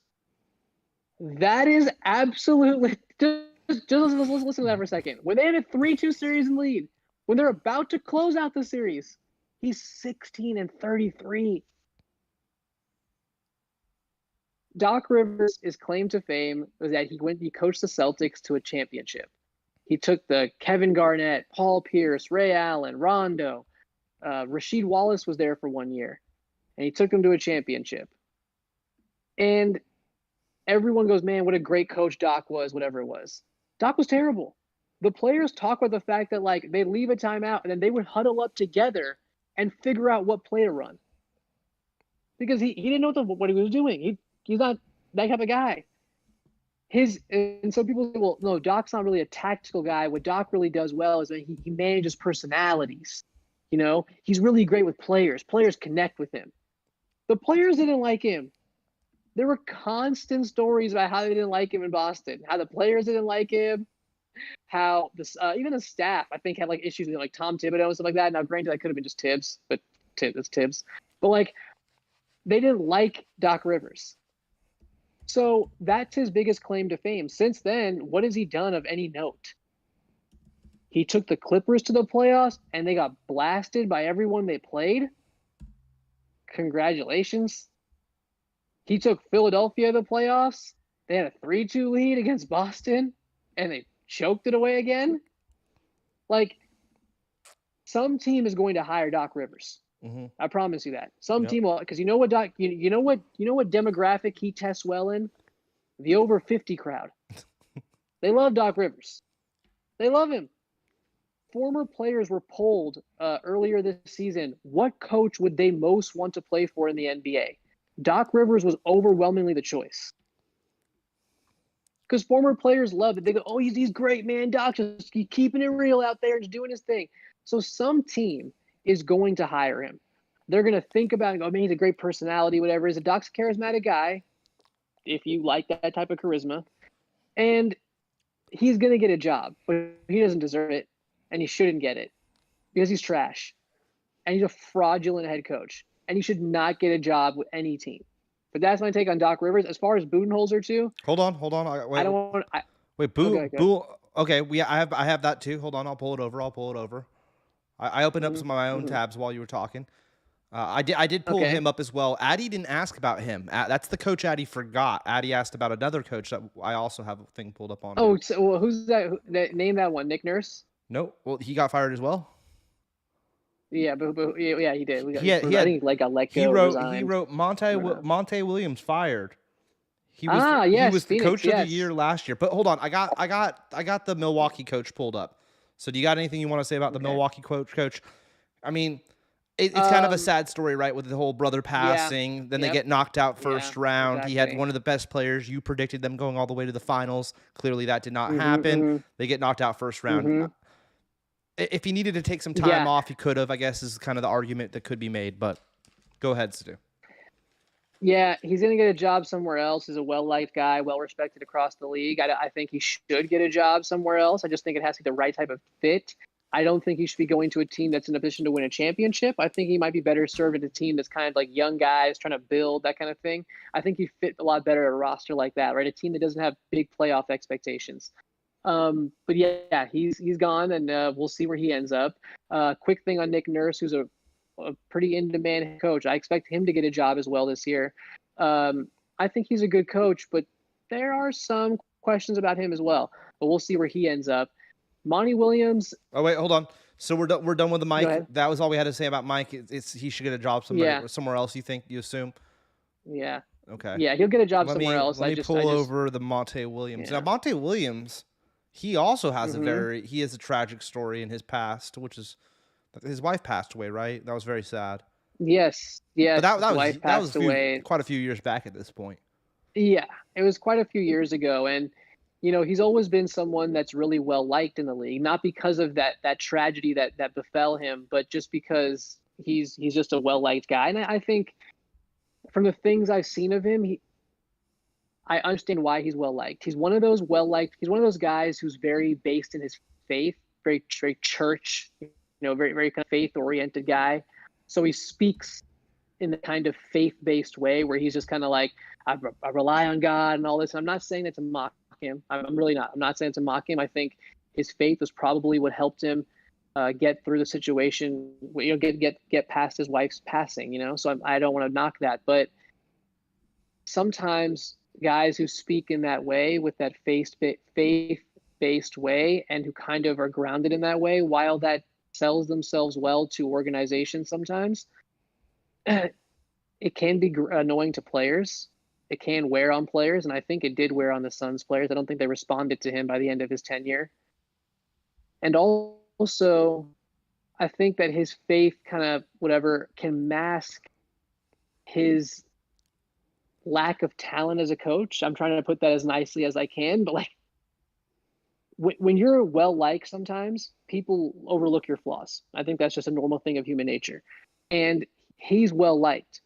That is absolutely just listen to that for a second. When they had a 3-2 series in lead, when they're about to close out the series, he's 16-33. Doc Rivers' claim to fame was that he coached the Celtics to a championship. He took the Kevin Garnett, Paul Pierce, Ray Allen, Rondo, Rasheed Wallace was there for 1 year, and he took them to a championship. And everyone goes, man, what a great coach Doc was, whatever it was. Doc was terrible. The players talk about the fact that like they leave a timeout and then they would huddle up together and figure out what play to run. Because he didn't know what he was doing. He's not that type of guy. And so people say, well, no, Doc's not really a tactical guy. What Doc really does well is that he manages personalities. You know, he's really great with players. Players connect with him. The players didn't like him. There were constant stories about how they didn't like him in Boston, how the players didn't like him, how even the staff, I think, had like issues with like Tom Thibodeau and stuff like that. Now, granted, that could have been just Tibbs, but it's Tibbs. But like, they didn't like Doc Rivers. So that's his biggest claim to fame. Since then, what has he done of any note? He took the Clippers to the playoffs, and they got blasted by everyone they played. Congratulations. He took Philadelphia to the playoffs. They had a 3-2 lead against Boston, and they choked it away again. Like, some team is going to hire Doc Rivers. I promise you that. Some team will, because you know what demographic he tests well in? The over 50 crowd. They love Doc Rivers. They love him. Former players were polled earlier this season. What coach would they most want to play for in the NBA? Doc Rivers was overwhelmingly the choice. Because former players love it. They go, oh, he's great, man. Doc just keeping it real out there and just doing his thing. So some team is going to hire him. They're going to think about it and go, man, he's a great personality, whatever. He's a Doc's a charismatic guy, if you like that type of charisma. And he's going to get a job, but he doesn't deserve it, and he shouldn't get it because he's trash, and he's a fraudulent head coach, and he should not get a job with any team. But that's my take on Doc Rivers. As far as Budenholzer too, Hold on. Wait, I don't want. wait, Boo. Okay, I have that too. Hold on, I'll pull it over. I opened up some of my own tabs while you were talking. I did pull him up as well. Addy didn't ask about him. That's the coach Addy forgot. Addy asked about another coach that I also have a thing pulled up on. Oh, so who's that? Name that one. Nick Nurse? Nope. Well, he got fired as well. Yeah, but yeah, he did. I think he got let go. He wrote Monte Williams fired. He was yes, he was the Phoenix, coach of the year last year. But hold on, I got the Milwaukee coach pulled up. So do you got anything you want to say about the Milwaukee coach? I mean, it's kind of a sad story, right? With the whole brother passing, then they get knocked out first round. Exactly. He had one of the best players. You predicted them going all the way to the finals. Clearly, that did not happen. They get knocked out first round. If he needed to take some time off, he could have. I guess is kind of the argument that could be made. But go ahead, Siddhuey. Yeah, he's going to get a job somewhere else. He's a well-liked guy, well-respected across the league. I think he should get a job somewhere else. I just think it has to be the right type of fit. I don't think he should be going to a team that's in a position to win a championship. I think he might be better served at a team that's kind of like young guys trying to build, that kind of thing. I think he fit a lot better at a roster like that, right? A team that doesn't have big playoff expectations. But yeah, he's gone, and we'll see where he ends up. Quick thing on Nick Nurse, who's a pretty in-demand coach. I expect him to get a job as well this year. I think he's a good coach, but there are some questions about him as well. But we'll see where he ends up. Monty Williams. Oh wait, hold on. So we're done with the Mike. That was all we had to say about Mike. He should get a job somewhere else. You assume? Yeah. Okay. Yeah, he'll get a job somewhere else. Let me pull over the Monte Williams. Yeah. Now Monte Williams, he also has he has a tragic story in his past, which is his wife passed away. Right. That was very sad. Yes. Yeah. But that was quite a few years back at this point. Yeah, it was quite a few years ago, and he's always been someone that's really well liked in the league, not because of that tragedy that befell him, but just because he's just a well liked guy. And I think from the things I've seen of him, I understand why he's well liked. He's one of those well liked. He's one of those guys who's very based in his faith, very very church, very very kind of faith oriented guy. So he speaks in the kind of faith based way where he's just kind of like, I rely on God and all this. And I'm not saying that to mock him. I'm really not. I'm not saying to mock him. I think his faith was probably what helped him get through the situation. Get past his wife's passing. So I don't want to knock that, but sometimes guys who speak in that way, with that faith-based way, and who kind of are grounded in that way, while that sells themselves well to organizations, sometimes it can be annoying to players. It can wear on players, and I think it did wear on the Suns players. I don't think they responded to him by the end of his tenure. And also, I think that his faith kind of can mask his lack of talent as a coach. I'm trying to put that as nicely as I can, but when you're well liked, sometimes people overlook your flaws. I think that's just a normal thing of human nature. And he's well liked.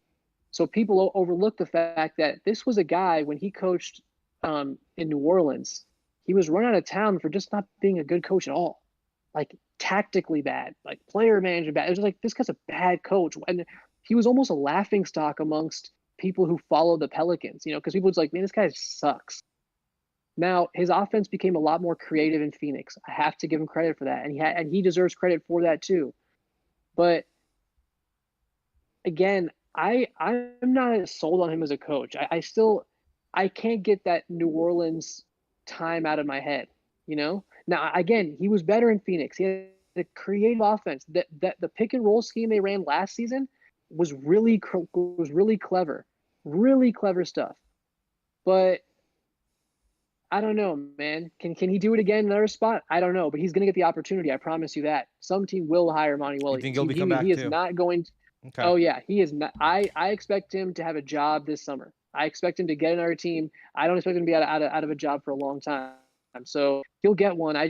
So people overlook the fact that this was a guy, when he coached in New Orleans, he was run out of town for just not being a good coach at all. Tactically bad, player management bad. It was just this guy's a bad coach. And he was almost a laughing stock amongst people who follow the Pelicans, because people was like, man, this guy sucks. Now his offense became a lot more creative in Phoenix. I have to give him credit for that. And he deserves credit for that too. But again, I'm not sold on him as a coach. I can't get that New Orleans time out of my head, Now, again, he was better in Phoenix. He had a creative offense. The pick and roll scheme they ran last season was really clever, really clever stuff. But I don't know, man. Can he do it again in another spot? I don't know, but he's going to get the opportunity. I promise you that. Some team will hire Monty Williams. You think he'll become back He is not going to. Okay. Oh yeah, he is not. I expect him to have a job this summer. I expect him to get another team. I don't expect him to be out of a job for a long time. So he'll get one. I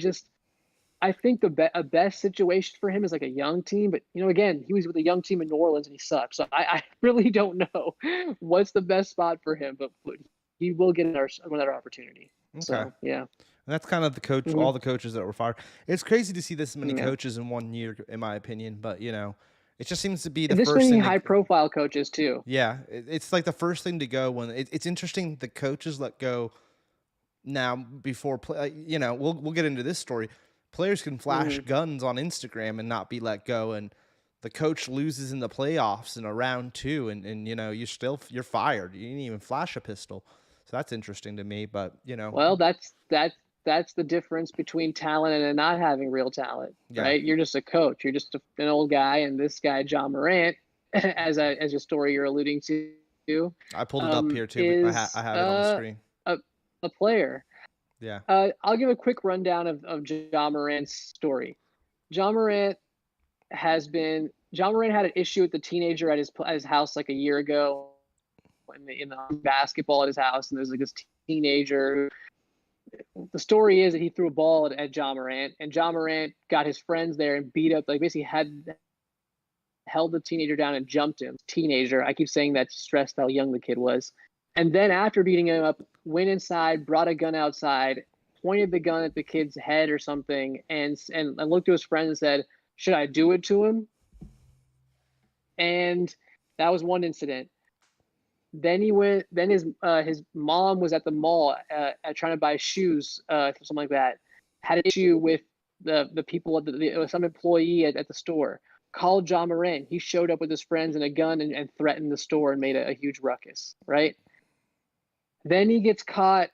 think a best situation for him is a young team. But again, he was with a young team in New Orleans and he sucks. So I really don't know what's the best spot for him. But he will get another opportunity. Okay. So yeah. And that's kind of the coach, Mm-hmm. all the coaches that were fired. It's crazy to see this many Yeah. coaches in 1 year, in my opinion. But it just seems to be the And this first many thing. high-profile coaches too. Yeah, it's like the first thing to go when it's interesting. The coaches let go now before play. We'll get into this story. Players can flash guns on Instagram and not be let go, and the coach loses in the playoffs in a round 2, and you're fired. You didn't even flash a pistol. So that's interesting to me, but Well, that's the difference between talent and not having real talent, right? You're just a coach. You're just an old guy, and this guy, John Morant, as a story you're alluding to, I pulled it up here too. But I have it on the screen. A player. Yeah. I'll give a quick rundown of John Morant's story. John Morant had an issue with the teenager at his house like a year ago in the basketball at his house, and there's like this teenager. The story is that he threw a ball at John Morant, and John Morant got his friends there and beat up, like basically held the teenager down and jumped him. Teenager, I keep saying that, stressed how young the kid was. And then after beating him up, went inside, brought a gun outside, pointed the gun at the kid's head or something, and looked to his friends and said, "Should I do it to him?" And that was one incident. Then he went. Then his mom was at the mall trying to buy shoes, something like that. Had an issue with the people some employee at the store. Called John Morant. He showed up with his friends and a gun and threatened the store and made a huge ruckus. Right. Then he gets caught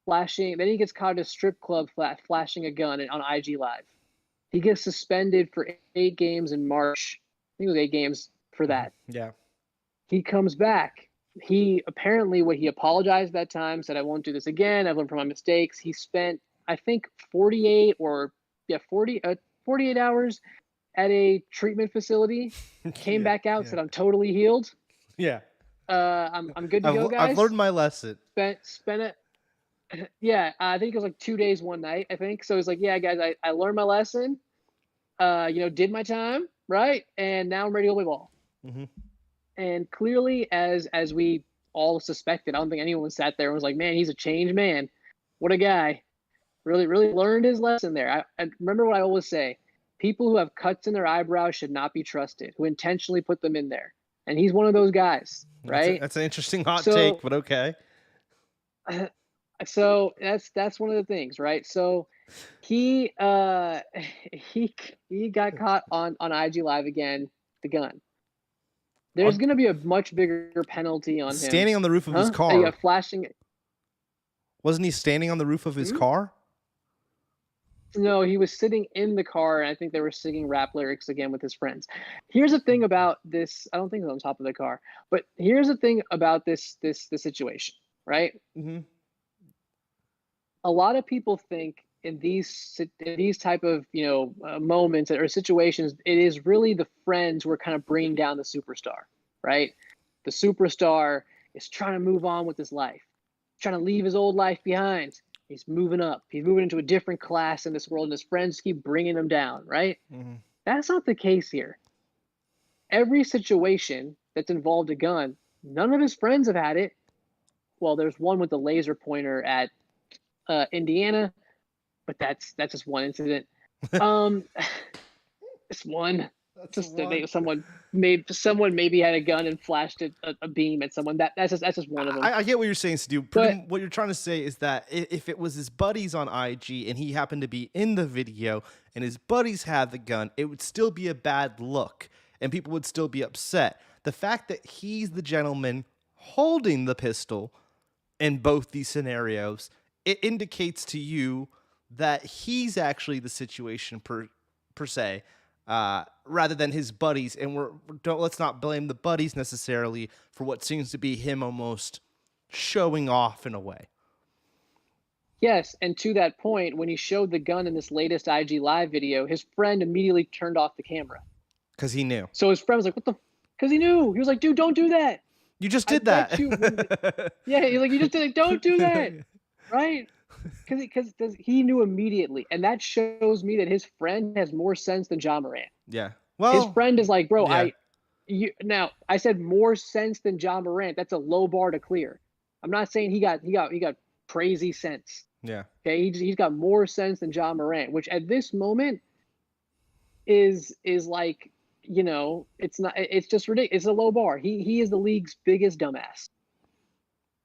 flashing. Then he gets caught at a strip club flashing a gun on IG Live. He gets suspended for 8 games in March. I think it was 8 games for that. Yeah. He comes back. He apologized that time, said, "I won't do this again. I've learned from my mistakes." He spent, I think, 48 hours at a treatment facility. Came back out, said, "I'm totally healed. Yeah. I'm good to go, guys. I've learned my lesson." Spent it. Yeah, I think it was like 2 days, 1 night, I think. So he's like, "Yeah, guys, I learned my lesson. Did my time, right? And now I'm ready to play ball." Mm-hmm. And clearly, as we all suspected, I don't think anyone sat there and was like, "Man, he's a changed man. What a guy." Really, really learned his lesson there. I remember what I always say: people who have cuts in their eyebrows should not be trusted, who intentionally put them in there. And he's one of those guys, right? That's an interesting hot take, but okay. So that's one of the things, right? So he got caught on IG Live again, the gun. There's going to be a much bigger penalty on him. Standing on the roof of his car. Yeah, flashing. Wasn't he standing on the roof of his car? No, he was sitting in the car, and I think they were singing rap lyrics again with his friends. Here's the thing about this. I don't think it was on top of the car, but here's the thing about this situation, right? Mm-hmm. A lot of people think in these type of moments or situations, it is really the friends who are kind of bringing down the superstar, right? The superstar is trying to move on with his life, trying to leave his old life behind. He's moving up. He's moving into a different class in this world, and his friends keep bringing him down, right? Mm-hmm. That's not the case here. Every situation that's involved a gun, none of his friends have had it. Well, there's one with the laser pointer at Indiana, but that's just one incident. It's one. Just someone maybe had a gun and flashed a beam at someone. That's just one of them. I get what you're saying, Stu. But what you're trying to say is that if it was his buddies on IG and he happened to be in the video and his buddies had the gun, it would still be a bad look and people would still be upset. The fact that he's the gentleman holding the pistol in both these scenarios, it indicates to you that he's actually the situation per se, rather than his buddies. And let's not blame the buddies necessarily for what seems to be him almost showing off in a way. Yes, and to that point, when he showed the gun in this latest IG Live video, his friend immediately turned off the camera. Because he knew. So his friend was like, "What the?" Because he knew. He was like, "Dude, don't do that. You just did that." Yeah, he's like, "You just did it. Don't do that." Right? Because he knew immediately. And that shows me that his friend has more sense than John Morant. Yeah. Well, his friend is like, "Bro, now I said more sense than John Morant. That's a low bar to clear. I'm not saying he got crazy sense. Yeah. Okay, he's got more sense than John Morant, which at this moment is like, it's not, it's just ridiculous. It's a low bar. He is the league's biggest dumbass.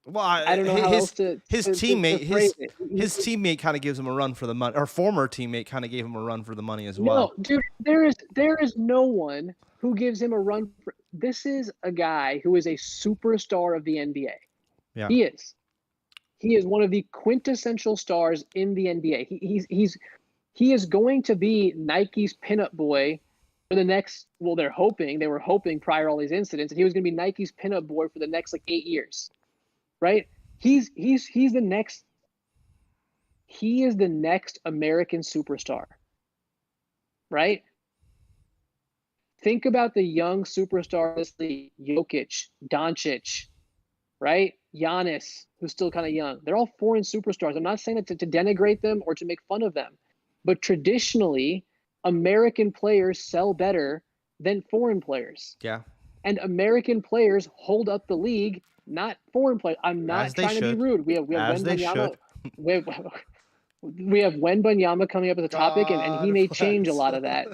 Well, I don't know how else to teammate phrase it. his teammate kind of gives him a run for the money, or former teammate kind of gave him a run for the money as well. No, dude, there is no one who gives him a run for. This is a guy who is a superstar of the NBA. Yeah. He is. He is one of the quintessential stars in the NBA. He is going to be Nike's pinup boy for the next. Well, they were hoping prior to all these incidents that he was going to be Nike's pinup boy for the next like 8 years, right? He's the next. He is the next American superstar, right? Think about the young superstars in this league: Jokic, Doncic, right? Giannis, who's still kind of young. They're all foreign superstars. I'm not saying it to denigrate them or to make fun of them, but traditionally, American players sell better than foreign players. Yeah. And American players hold up the league, not foreign players. I'm not trying to be rude. We have Wembanyama. We have Wembanyama coming up as a topic, and he may change a lot of that.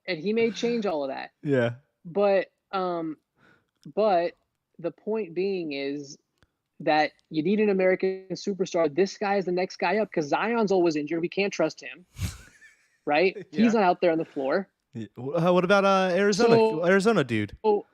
And he may change all of that. Yeah. But the point being is that you need an American superstar. This guy is the next guy up because Zion's always injured. We can't trust him, right? Yeah. He's not out there on the floor. What about Arizona dude? So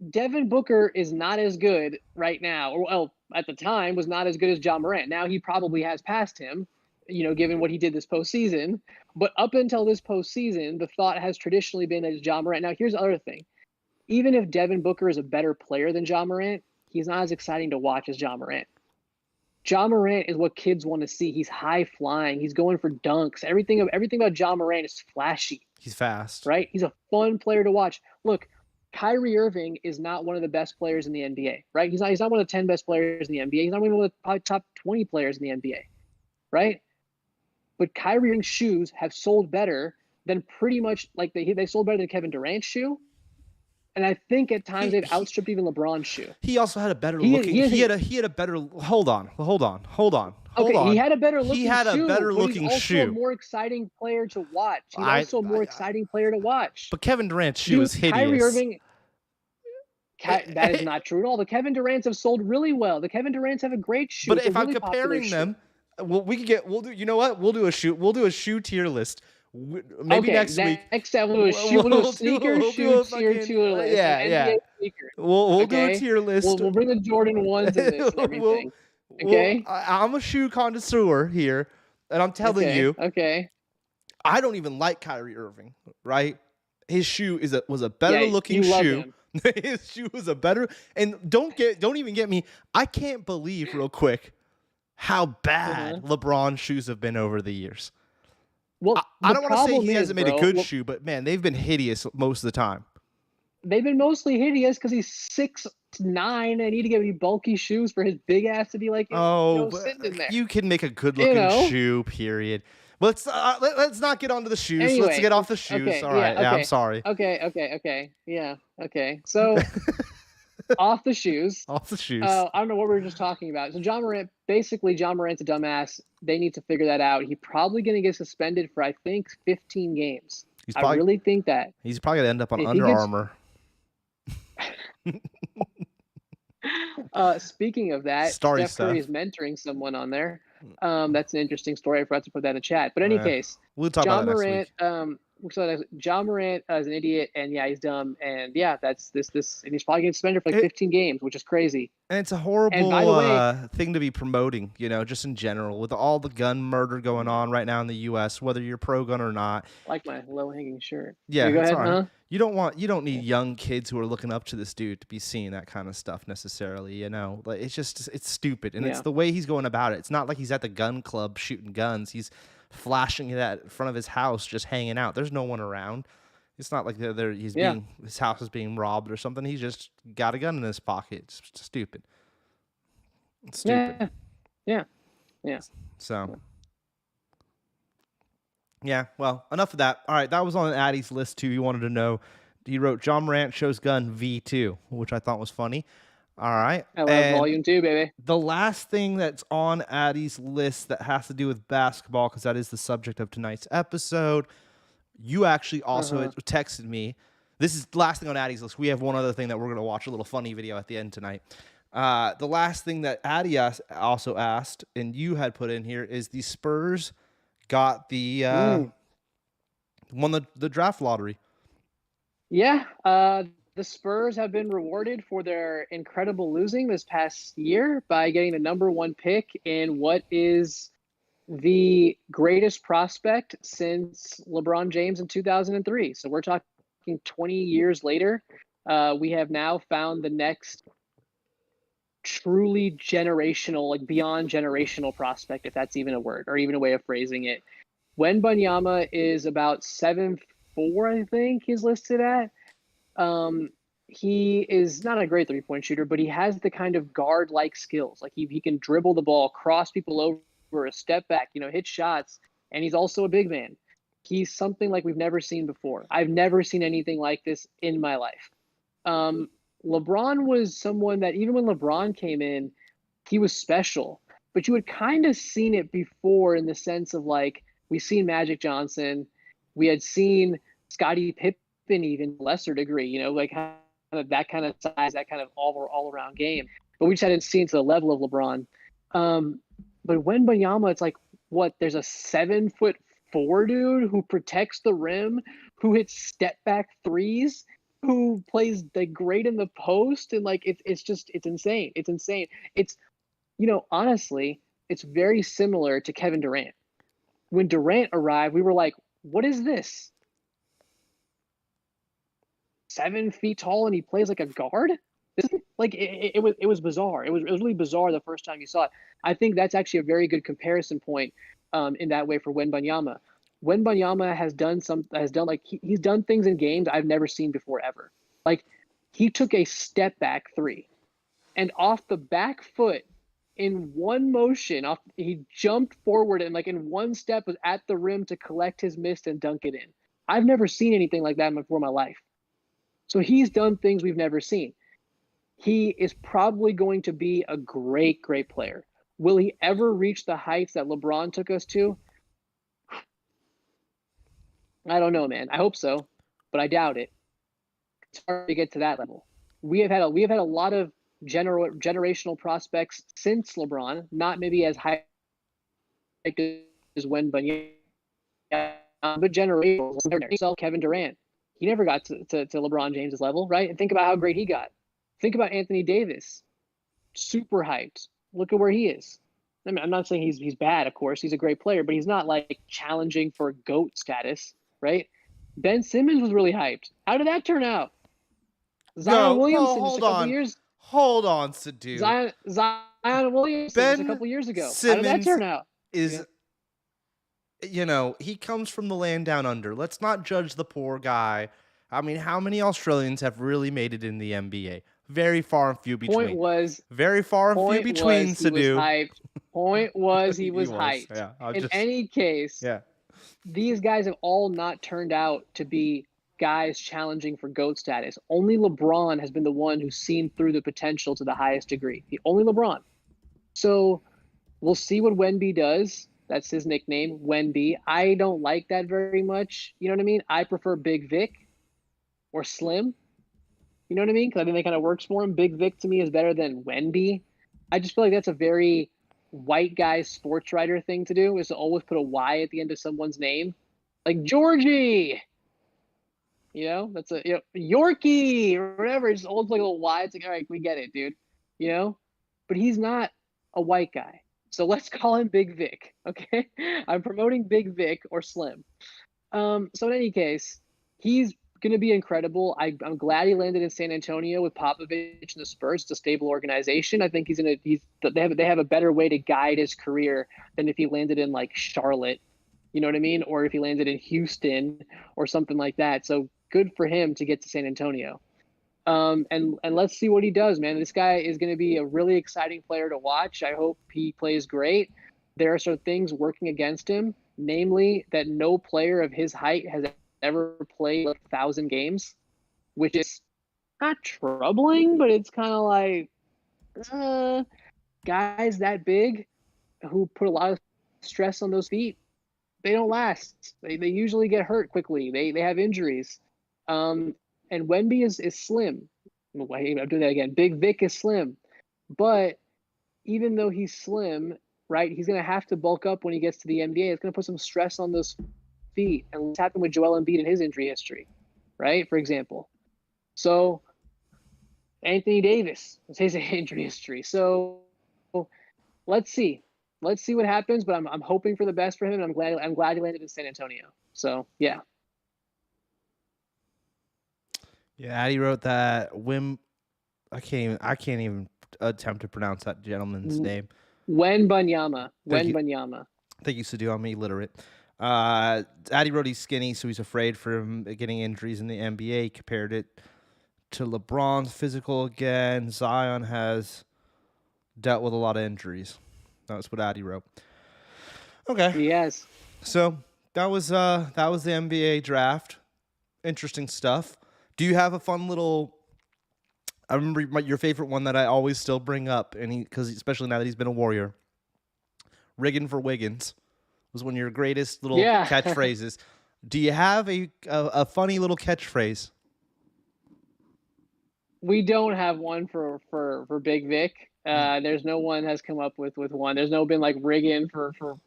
Devin Booker is not as good right now, or well, at the time was not as good as John Morant. Now he probably has passed him, given what he did this postseason. But up until this postseason, the thought has traditionally been that it's John Morant. Now here's the other thing. Even if Devin Booker is a better player than John Morant, he's not as exciting to watch as John Morant. John Morant is what kids want to see. He's high flying. He's going for dunks. Everything about John Morant is flashy. He's fast. Right? He's a fun player to watch. Look, Kyrie Irving is not one of the best players in the NBA, right? He's not one of the 10 best players in the NBA. He's not one of the probably top 20 players in the NBA, right? But Kyrie Irving's shoes have sold better than pretty much like they sold better than Kevin Durant's shoe. And I think at times they've outstripped even LeBron's shoe. He also had a better looking. He had a better. Hold on. Okay, he had a better looking shoe. He had a better looking shoe. He's also a more exciting player to watch. He's also a more exciting player to watch. But Kevin Durant's shoe is hideous. Kyrie Irving. That is not true at all. The Kevin Durants have sold really well. The Kevin Durants have a great shoe. But if I'm comparing them, well, we'll do. You know what? We'll do a shoe tier list. Maybe next week. Next time we'll do a sneaker shoe tier list. Yeah. We'll do a tier list. We'll bring the Jordan 1s in this and everything. Okay. I'm a shoe connoisseur here, and I'm telling you. Okay. I don't even like Kyrie Irving, right? His shoe was a better looking shoe. His shoe was a better, and don't even get me. I can't believe real quick how bad LeBron's shoes have been over the years. Well, I don't want to say he hasn't made a good shoe, but man, they've been hideous most of the time. They've been mostly hideous because he's 6'9" and I need to get me bulky shoes for his big ass to be like, sitting in there. You can make a good looking shoe, period. Let's not get onto the shoes. Anyway, let's get off the shoes. Okay, all right. Yeah, I'm sorry. Okay. Yeah. Okay. So off the shoes. Off the shoes. I don't know what we were just talking about. So John Morant's a dumbass. They need to figure that out. He's probably going to get suspended for, I think, 15 games. I really think that. He's probably going to end up on Under Armour. Speaking of that, Steph Curry is mentoring someone on there. That's an interesting story. I forgot to put that in the chat. But in any case, we'll talk about that next week. John Morant is an idiot, and he's dumb, and that's this, and he's probably getting suspended for 15 games, which is crazy. And it's a horrible thing to be promoting, just in general, with all the gun murder going on right now in the U.S., whether you're pro-gun or not. Like my low-hanging shirt. Yeah, go ahead. Huh? You don't need young kids who are looking up to this dude to be seeing that kind of stuff necessarily. Like it's stupid, and it's the way he's going about it. It's not like he's at the gun club shooting guns. He's flashing that in front of his house, just hanging out. There's no one around. It's not like his house is being robbed or something. He's just got a gun in his pocket. It's stupid. It's stupid. Yeah. So. Yeah, well, enough of that. All right, that was on Addy's list too. He wanted to know. He wrote John Morant shows gun V2, which I thought was funny. All right. I love And Volume 2, baby. the last thing that's on Addie's list that has to do with basketball, because that is the subject of tonight's episode, you actually also texted me. This is the last thing on Addie's list. We have one other thing that we're going to watch, a little funny video at the end tonight. The last thing that Addie also asked, and you had put in here, is the Spurs got won the draft lottery. Yeah, the Spurs have been rewarded for their incredible losing this past year by getting the number 1 pick in what is the greatest prospect since LeBron James in 2003. So we're talking 20 years later. We have now found the next truly generational, like beyond generational prospect, if that's even a word or even a way of phrasing it. Wembanyama is about 7'4", I think he's listed at. He is not a great three-point shooter, but he has the kind of guard-like skills. Like he can dribble the ball, cross people over, a step back, hit shots, and he's also a big man. He's something like we've never seen before. I've never seen anything like this in my life. LeBron was someone that even when LeBron came in, he was special, but you had kind of seen it before in the sense of like, we've seen Magic Johnson, we had seen Scottie Pippen even lesser degree, like kind of that kind of size, that kind of all around game. But we just hadn't seen to the level of LeBron. But Wembanyama, it's like, what? There's a 7'4" dude who protects the rim, who hits step back threes, who plays like great in the post, and like it's insane. It's insane. It's honestly, it's very similar to Kevin Durant. When Durant arrived, we were like, what is this? 7 feet tall and he plays like a guard? Like it was bizarre. It was really bizarre the first time you saw it. I think that's actually a very good comparison point in that way for Wembanyama. Wembanyama has done he's done things in games I've never seen before ever. Like he took a step back 3 and off the back foot in one motion, he jumped forward and like in one step was at the rim to collect his miss and dunk it in. I've never seen anything like that before in my life. So he's done things we've never seen. He is probably going to be a great, great player. Will he ever reach the heights that LeBron took us to? I don't know, man. I hope so, but I doubt it. It's hard to get to that level. We have had a lot of generational prospects since LeBron, not maybe as high as Wembanyama, but generational. Kevin Durant, he never got to LeBron James's level, right? And think about how great he got. Think about Anthony Davis, super hyped. Look at where he is. I mean, I'm not saying he's bad, of course. He's a great player, but he's not like challenging for GOAT status, right? Ben Simmons was really hyped. How did that turn out? Zion Williamson just a couple years. Hold on, Siddhuey. Zion Williamson just a couple years ago. Simmons how did that turn out? He comes from the land down under. Let's not judge the poor guy. I mean, how many Australians have really made it in the NBA? Very far and few between. Very far and few between, Siddhuey. Point was he was hyped. Yeah, in any case, these guys have all not turned out to be guys challenging for GOAT status. Only LeBron has been the one who's seen through the potential to the highest degree. Only LeBron. So we'll see what Wemby does. That's his nickname, Wemby. I don't like that very much. You know what I mean? I prefer Big Vic or Slim. You know what I mean? Because I think that kind of works for him. Big Vic to me is better than Wemby. I just feel like that's a very white guy sports writer thing to do, is to always put a Y at the end of someone's name. Like Georgie. That's a Yorkie or whatever. It's always like a little Y. It's like, all right, we get it, dude. But he's not a white guy. So let's call him Big Vic, okay? I'm promoting Big Vic or Slim. So in any case, he's going to be incredible. I'm glad he landed in San Antonio with Popovich and the Spurs. It's a stable organization. I think they have a better way to guide his career than if he landed in like Charlotte, you know what I mean? Or if he landed in Houston or something like that. So good for him to get to San Antonio. And let's see what he does, man. This guy is going to be a really exciting player to watch. I hope he plays great. There are some things working against him, namely that no player of his height has ever played 1,000 games, which is not troubling, but it's kind of like, Guys that big who put a lot of stress on those feet, they don't last. They usually get hurt quickly. They have injuries. And Wemby is slim. I'm doing that again. Big Vic is slim, but even though he's slim, right, he's going to have to bulk up when he gets to the NBA. It's going to put some stress on those feet. And what's happened with Joel Embiid in his injury history, right, for example. So Anthony Davis is his injury history. So let's see. Let's see what happens, but I'm hoping for the best for him, and I'm glad he landed in San Antonio. So yeah. Yeah, Addy wrote that I can't even attempt to pronounce that gentleman's name. Wembanyama. Thank you, Siddhuey. I'm illiterate. Addy wrote he's skinny, so he's afraid for him getting injuries in the NBA. Compared it to LeBron's physical again. Zion has dealt with a lot of injuries. That's what Addy wrote. Okay. Yes. So that was the NBA draft. Interesting stuff. Do you have a fun little? I remember your favorite one that I always still bring up, and because especially now that he's been a Warrior. Riggin' for Wiggins was one of your greatest little catchphrases. Do you have a funny little catchphrase? We don't have one for Big Vic. There's no one has come up with one. There's no been like rigging for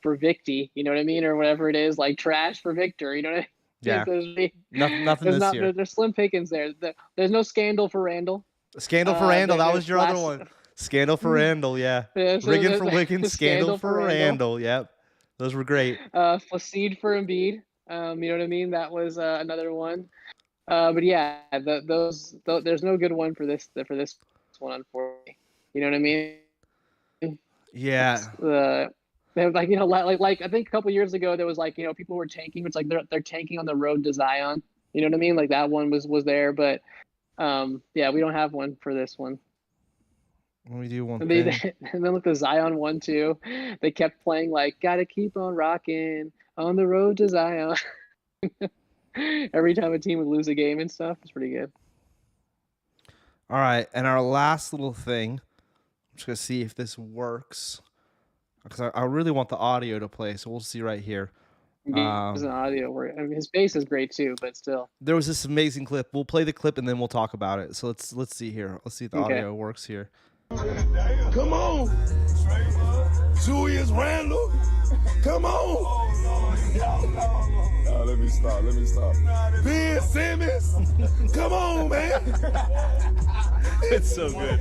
Victy, you know what I mean, or whatever it is, like trash for Victor, you know what I mean? Yeah. Nothing this year. There's slim pickings there. There's no scandal for Randall. Scandal for Randall. That was your other one. Scandal for Randall. Yeah. Rigging for Wiggins. Scandal for Randall. Yep. Those were great. Flacide for Embiid. You know what I mean? That was another one. But yeah, there's no good one for this one, unfortunately. You know what I mean? Yeah. Like, you know, like I think a couple years ago there was like, you know, people were tanking. It's like they're tanking on the road to Zion. You know what I mean? Like that one was there, but yeah, we don't have one for this one. We do one thing. And then with the Zion one too, they kept playing like "Gotta keep on rocking on the road to Zion." Every time a team would lose a game and stuff, it's pretty good. All right, and our last little thing, I'm just gonna see if this works because I really want the audio to play, so we'll see right here. There's an audio where I mean, his bass is great too, but still. There was this amazing clip. We'll play the clip and then we'll talk about it. So let's see here. Let's see if the audio works here. Come on, Julius Randle. Come on. Let me stop. Ben Simmons. Come on, man. It's so good.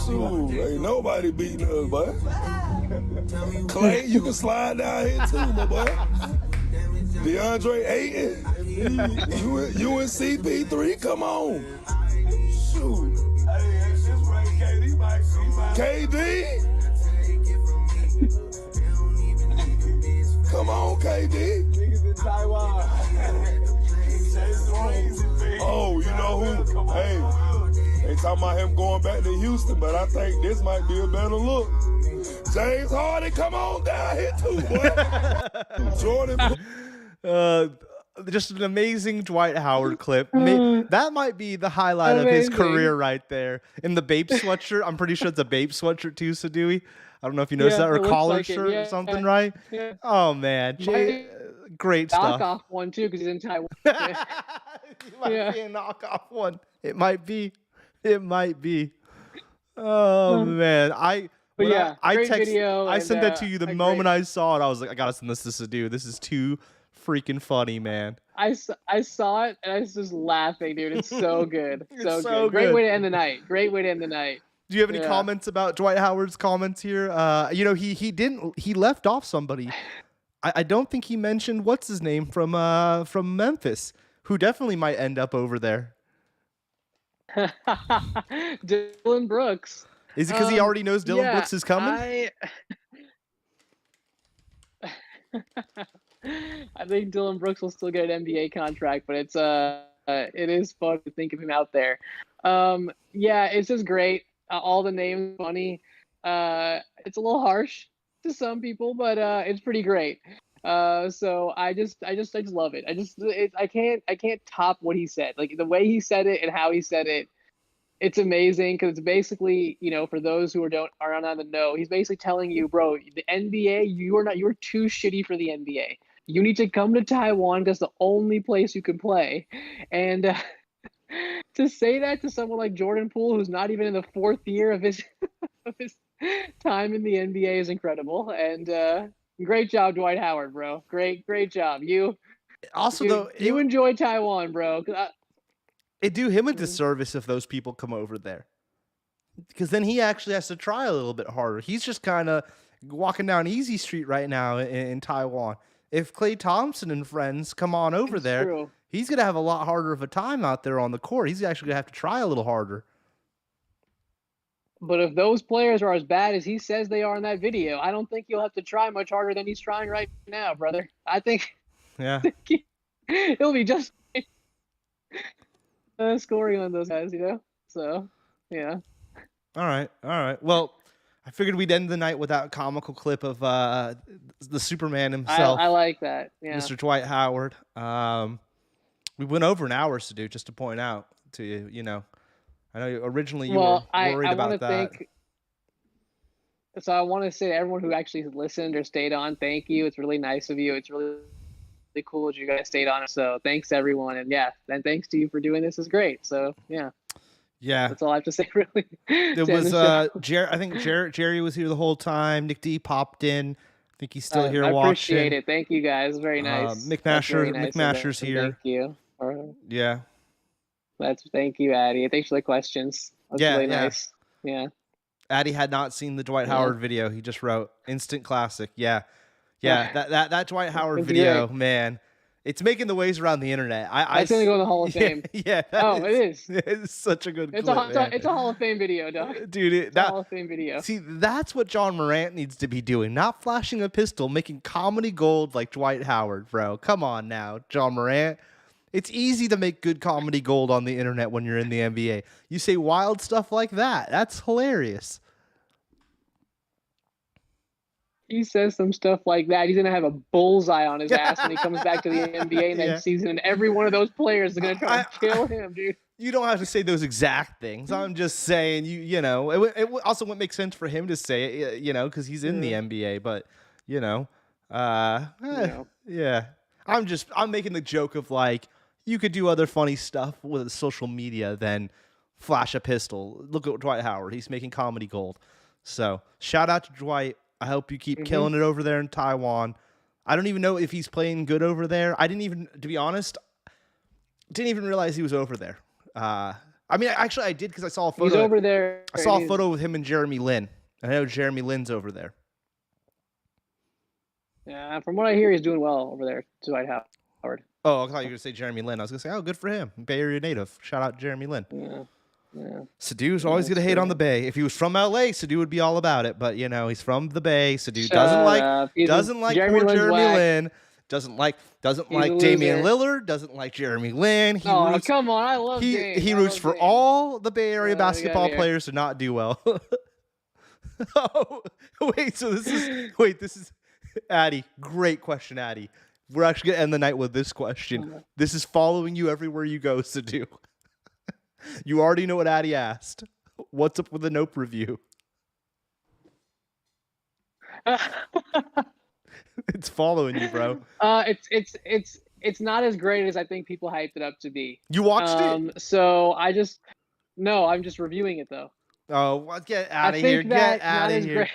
Shoot, ain't nobody beating us, boy. Clay, you can slide down here too, my boy. DeAndre Ayton, you and CP3, come on. Shoot. KD. Come on, KD. Oh, you know who? Hey, they talking about him going back to Houston, but I think this might be a better look. James Harden, come on down here too, boy. Jordan. Just an amazing Dwight Howard clip. That might be the highlight of his career right there. In the Bape sweatshirt. I'm pretty sure it's a Bape sweatshirt too, Siddhuey. I don't know if you noticed that, or a collar like shirt or something, right? Yeah. Oh, man. Great stuff. Knockoff one, too, because he's in Taiwan. It might be a knockoff one. It might be. Oh, man. I sent that to you the moment I saw it. I was like, I got to send this to Siddhuey. This is too freaking funny, man. I saw it, and I was just laughing, dude. It's so good. So good. Great way to end the night. Do you have any comments about Dwight Howard's comments here? You know, he left off somebody. I don't think he mentioned what's his name from Memphis, who definitely might end up over there. Dylan Brooks. Is it because he already knows Dylan Brooks is coming? I think Dylan Brooks will still get an NBA contract, but it is fun to think of him out there. Yeah, it's just great. All the names funny. It's a little harsh to some people, but it's pretty great. So I just love it. I can't top what he said. Like the way he said it and how he said it. it's amazing because it's basically, for those who aren't on the know, he's basically telling you, bro, the NBA, you're too shitty for the NBA. You need to come to Taiwan because the only place you can play. And to say that to someone like Jordan Poole, who's not even in the fourth year of his of his time in the NBA, is incredible. And great job, Dwight Howard, bro. Great job. You enjoy Taiwan, bro. It do him a disservice if those people come over there, because then he actually has to try a little bit harder. He's just kind of walking down easy street right now in Taiwan. If Klay Thompson and friends come on over there, true. He's going to have a lot harder of a time out there on the court. He's actually going to have to try a little harder. But if those players are as bad as he says they are in that video, I don't think he'll have to try much harder than he's trying right now, brother. I think he'll be just scoring on those guys, So, yeah. All right. Well, I figured we'd end the night with that comical clip of the Superman himself. I like that. Yeah. Mr. Dwight Howard. We went over an hour, Siddhuey, just to point out to you, I know originally you were worried about that. So I want to say to everyone who actually listened or stayed on, thank you. It's really nice of you. It's really cool that you guys stayed on. So thanks everyone. And and thanks to you for doing this is great. So yeah. That's all I have to say, really. It was I think Jerry was here the whole time. Nick D popped in. I think he's still here watching. I appreciate it. Thank you guys. Very nice. Mick Masher's here. Thank you. Yeah. Thank you, Addy. Thanks for the questions. That's really nice. Yeah. Addy had not seen the Dwight Howard video. He just wrote instant classic. Yeah. That Dwight Howard video, man. It's making the waves around the internet. It's gonna go in the Hall of Fame. Yeah. It is. It's such a good. It's a Hall of Fame video, dog. Dude, it's a Hall of Fame video. See, that's what John Morant needs to be doing. Not flashing a pistol, making comedy gold like Dwight Howard, bro. Come on now, John Morant. It's easy to make good comedy gold on the internet when you're in the NBA. You say wild stuff like that. That's hilarious. He says some stuff like that, he's going to have a bullseye on his ass when he comes back to the NBA next season, and every one of those players is going to try to kill him, dude. You don't have to say those exact things. I'm just saying, it also wouldn't make sense for him to say it, because he's in the NBA, but, yeah. I'm making the joke of, like, you could do other funny stuff with social media than flash a pistol. Look at Dwight Howard. He's making comedy gold. So, shout out to Dwight. I hope you keep killing it over there in Taiwan. I don't even know if he's playing good over there. To be honest, didn't even realize he was over there. I did because I saw a photo. He's over there. I saw a photo with him and Jeremy Lin. I know Jeremy Lin's over there. Yeah, from what I hear, he's doing well over there, Dwight Howard. Oh, I thought you were going to say Jeremy Lin. I was going to say, oh, good for him. Bay Area native. Shout out Jeremy Lin. Yeah. Siddhuey's always going to hate on the Bay. If he was from LA, Siddhuey would be all about it. But he's from the Bay. Siddhuey doesn't like poor Jeremy Lin. Doesn't like Damian Lillard. Doesn't like Jeremy Lin. Come on! I love Dame. He roots for all the Bay Area basketball players to not do well. Oh, wait. So this is Addy. Great question, Addy. We're actually going to end the night with this question. This is following you everywhere you go, Siddhuey. You already know what Addy asked. What's up with the Nope review? It's following you, bro. It's not as great as I think people hyped it up to be. You watched it? So I'm just reviewing it though. Oh, well, get out of here! Get out of here!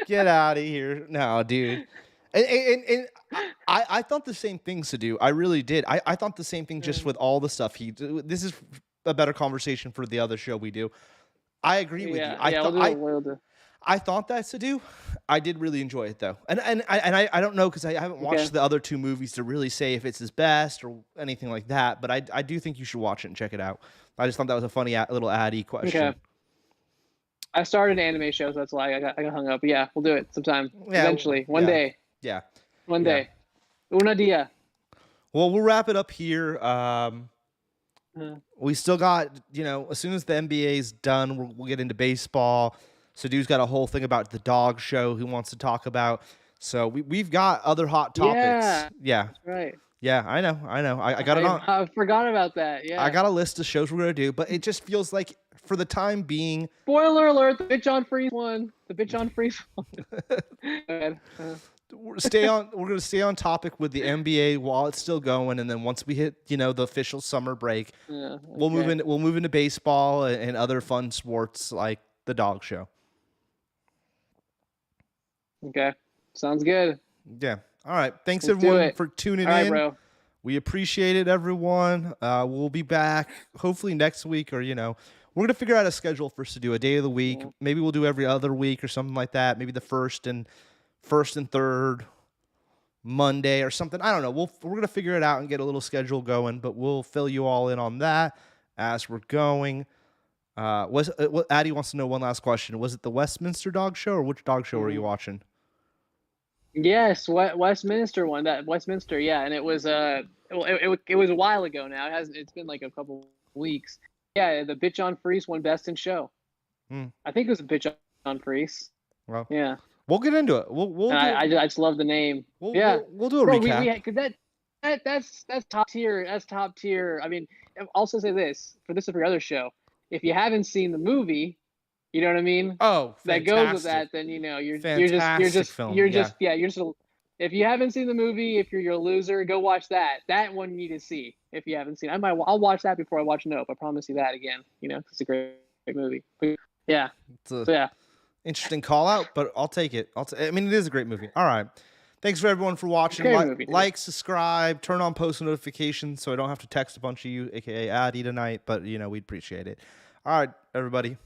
Get out of here! No, dude. And I thought the same thing, Siddhuey. I really did. I thought the same thing just with all the stuff this is a better conversation for the other show we do. I agree with you. I thought that, Siddhuey. I did really enjoy it though, and I don't know because I haven't watched the other two movies to really say if it's his best or anything like that. But I do think you should watch it and check it out. I just thought that was a funny little Addy question. Okay. I started an anime show, so that's why I got hung up. But yeah, we'll do it sometime. Eventually, one day. Yeah. One day. Una dia. Well, we'll wrap it up here. We still got, as soon as the NBA's done, we'll get into baseball. Siddhuey's got a whole thing about the dog show he wants to talk about. So we've got other hot topics. Yeah. That's right. Yeah, I know. I got it on. I forgot about that. Yeah. I got a list of shows we're gonna do, but it just feels like for the time being. Spoiler alert: the bitch on freeze one. The bitch on freeze one. Go ahead. We're gonna stay on topic with the NBA while it's still going, and then once we hit the official summer break, Yeah, we'll move into baseball and other fun sports like the dog show. Okay, sounds good. Yeah. All right. Thanks Let's do everyone it. for tuning All right, in. bro. We appreciate it, everyone. We'll be back hopefully next week, or we're gonna figure out a schedule for us to do a day of the week. Yeah. Maybe we'll do every other week or something like that. Maybe the first and third Monday or something. I don't know. We're gonna figure it out and get a little schedule going, but we'll fill you all in on that as we're going. Addie wants to know one last question. Was it the Westminster Dog Show, or which dog show were you watching? Yes, Westminster one. That Westminster, yeah, and it was it was a while ago now. It's been like a couple weeks. Yeah, the bitch on freeze won best in show. I think it was a bitch on freeze. Well, Yeah. we'll get into it. I just love the name. We'll do a Bro, recap. because that's top tier. That's top tier. I mean, I'll also say this for your other show. If you haven't seen the movie, you know what I mean? Oh, that fantastic. goes with that. Then you're just if you haven't seen the movie, if you're a loser, go watch that. That one you need to see if you haven't seen. I'll watch that before I watch Nope. I promise you that again. It's a great movie. But yeah. Interesting call out, but I'll take it. I mean, it is a great movie. All right. Thanks for everyone for watching. Like, subscribe, turn on post notifications so I don't have to text a bunch of you, aka Addie, tonight. But we'd appreciate it. All right, everybody.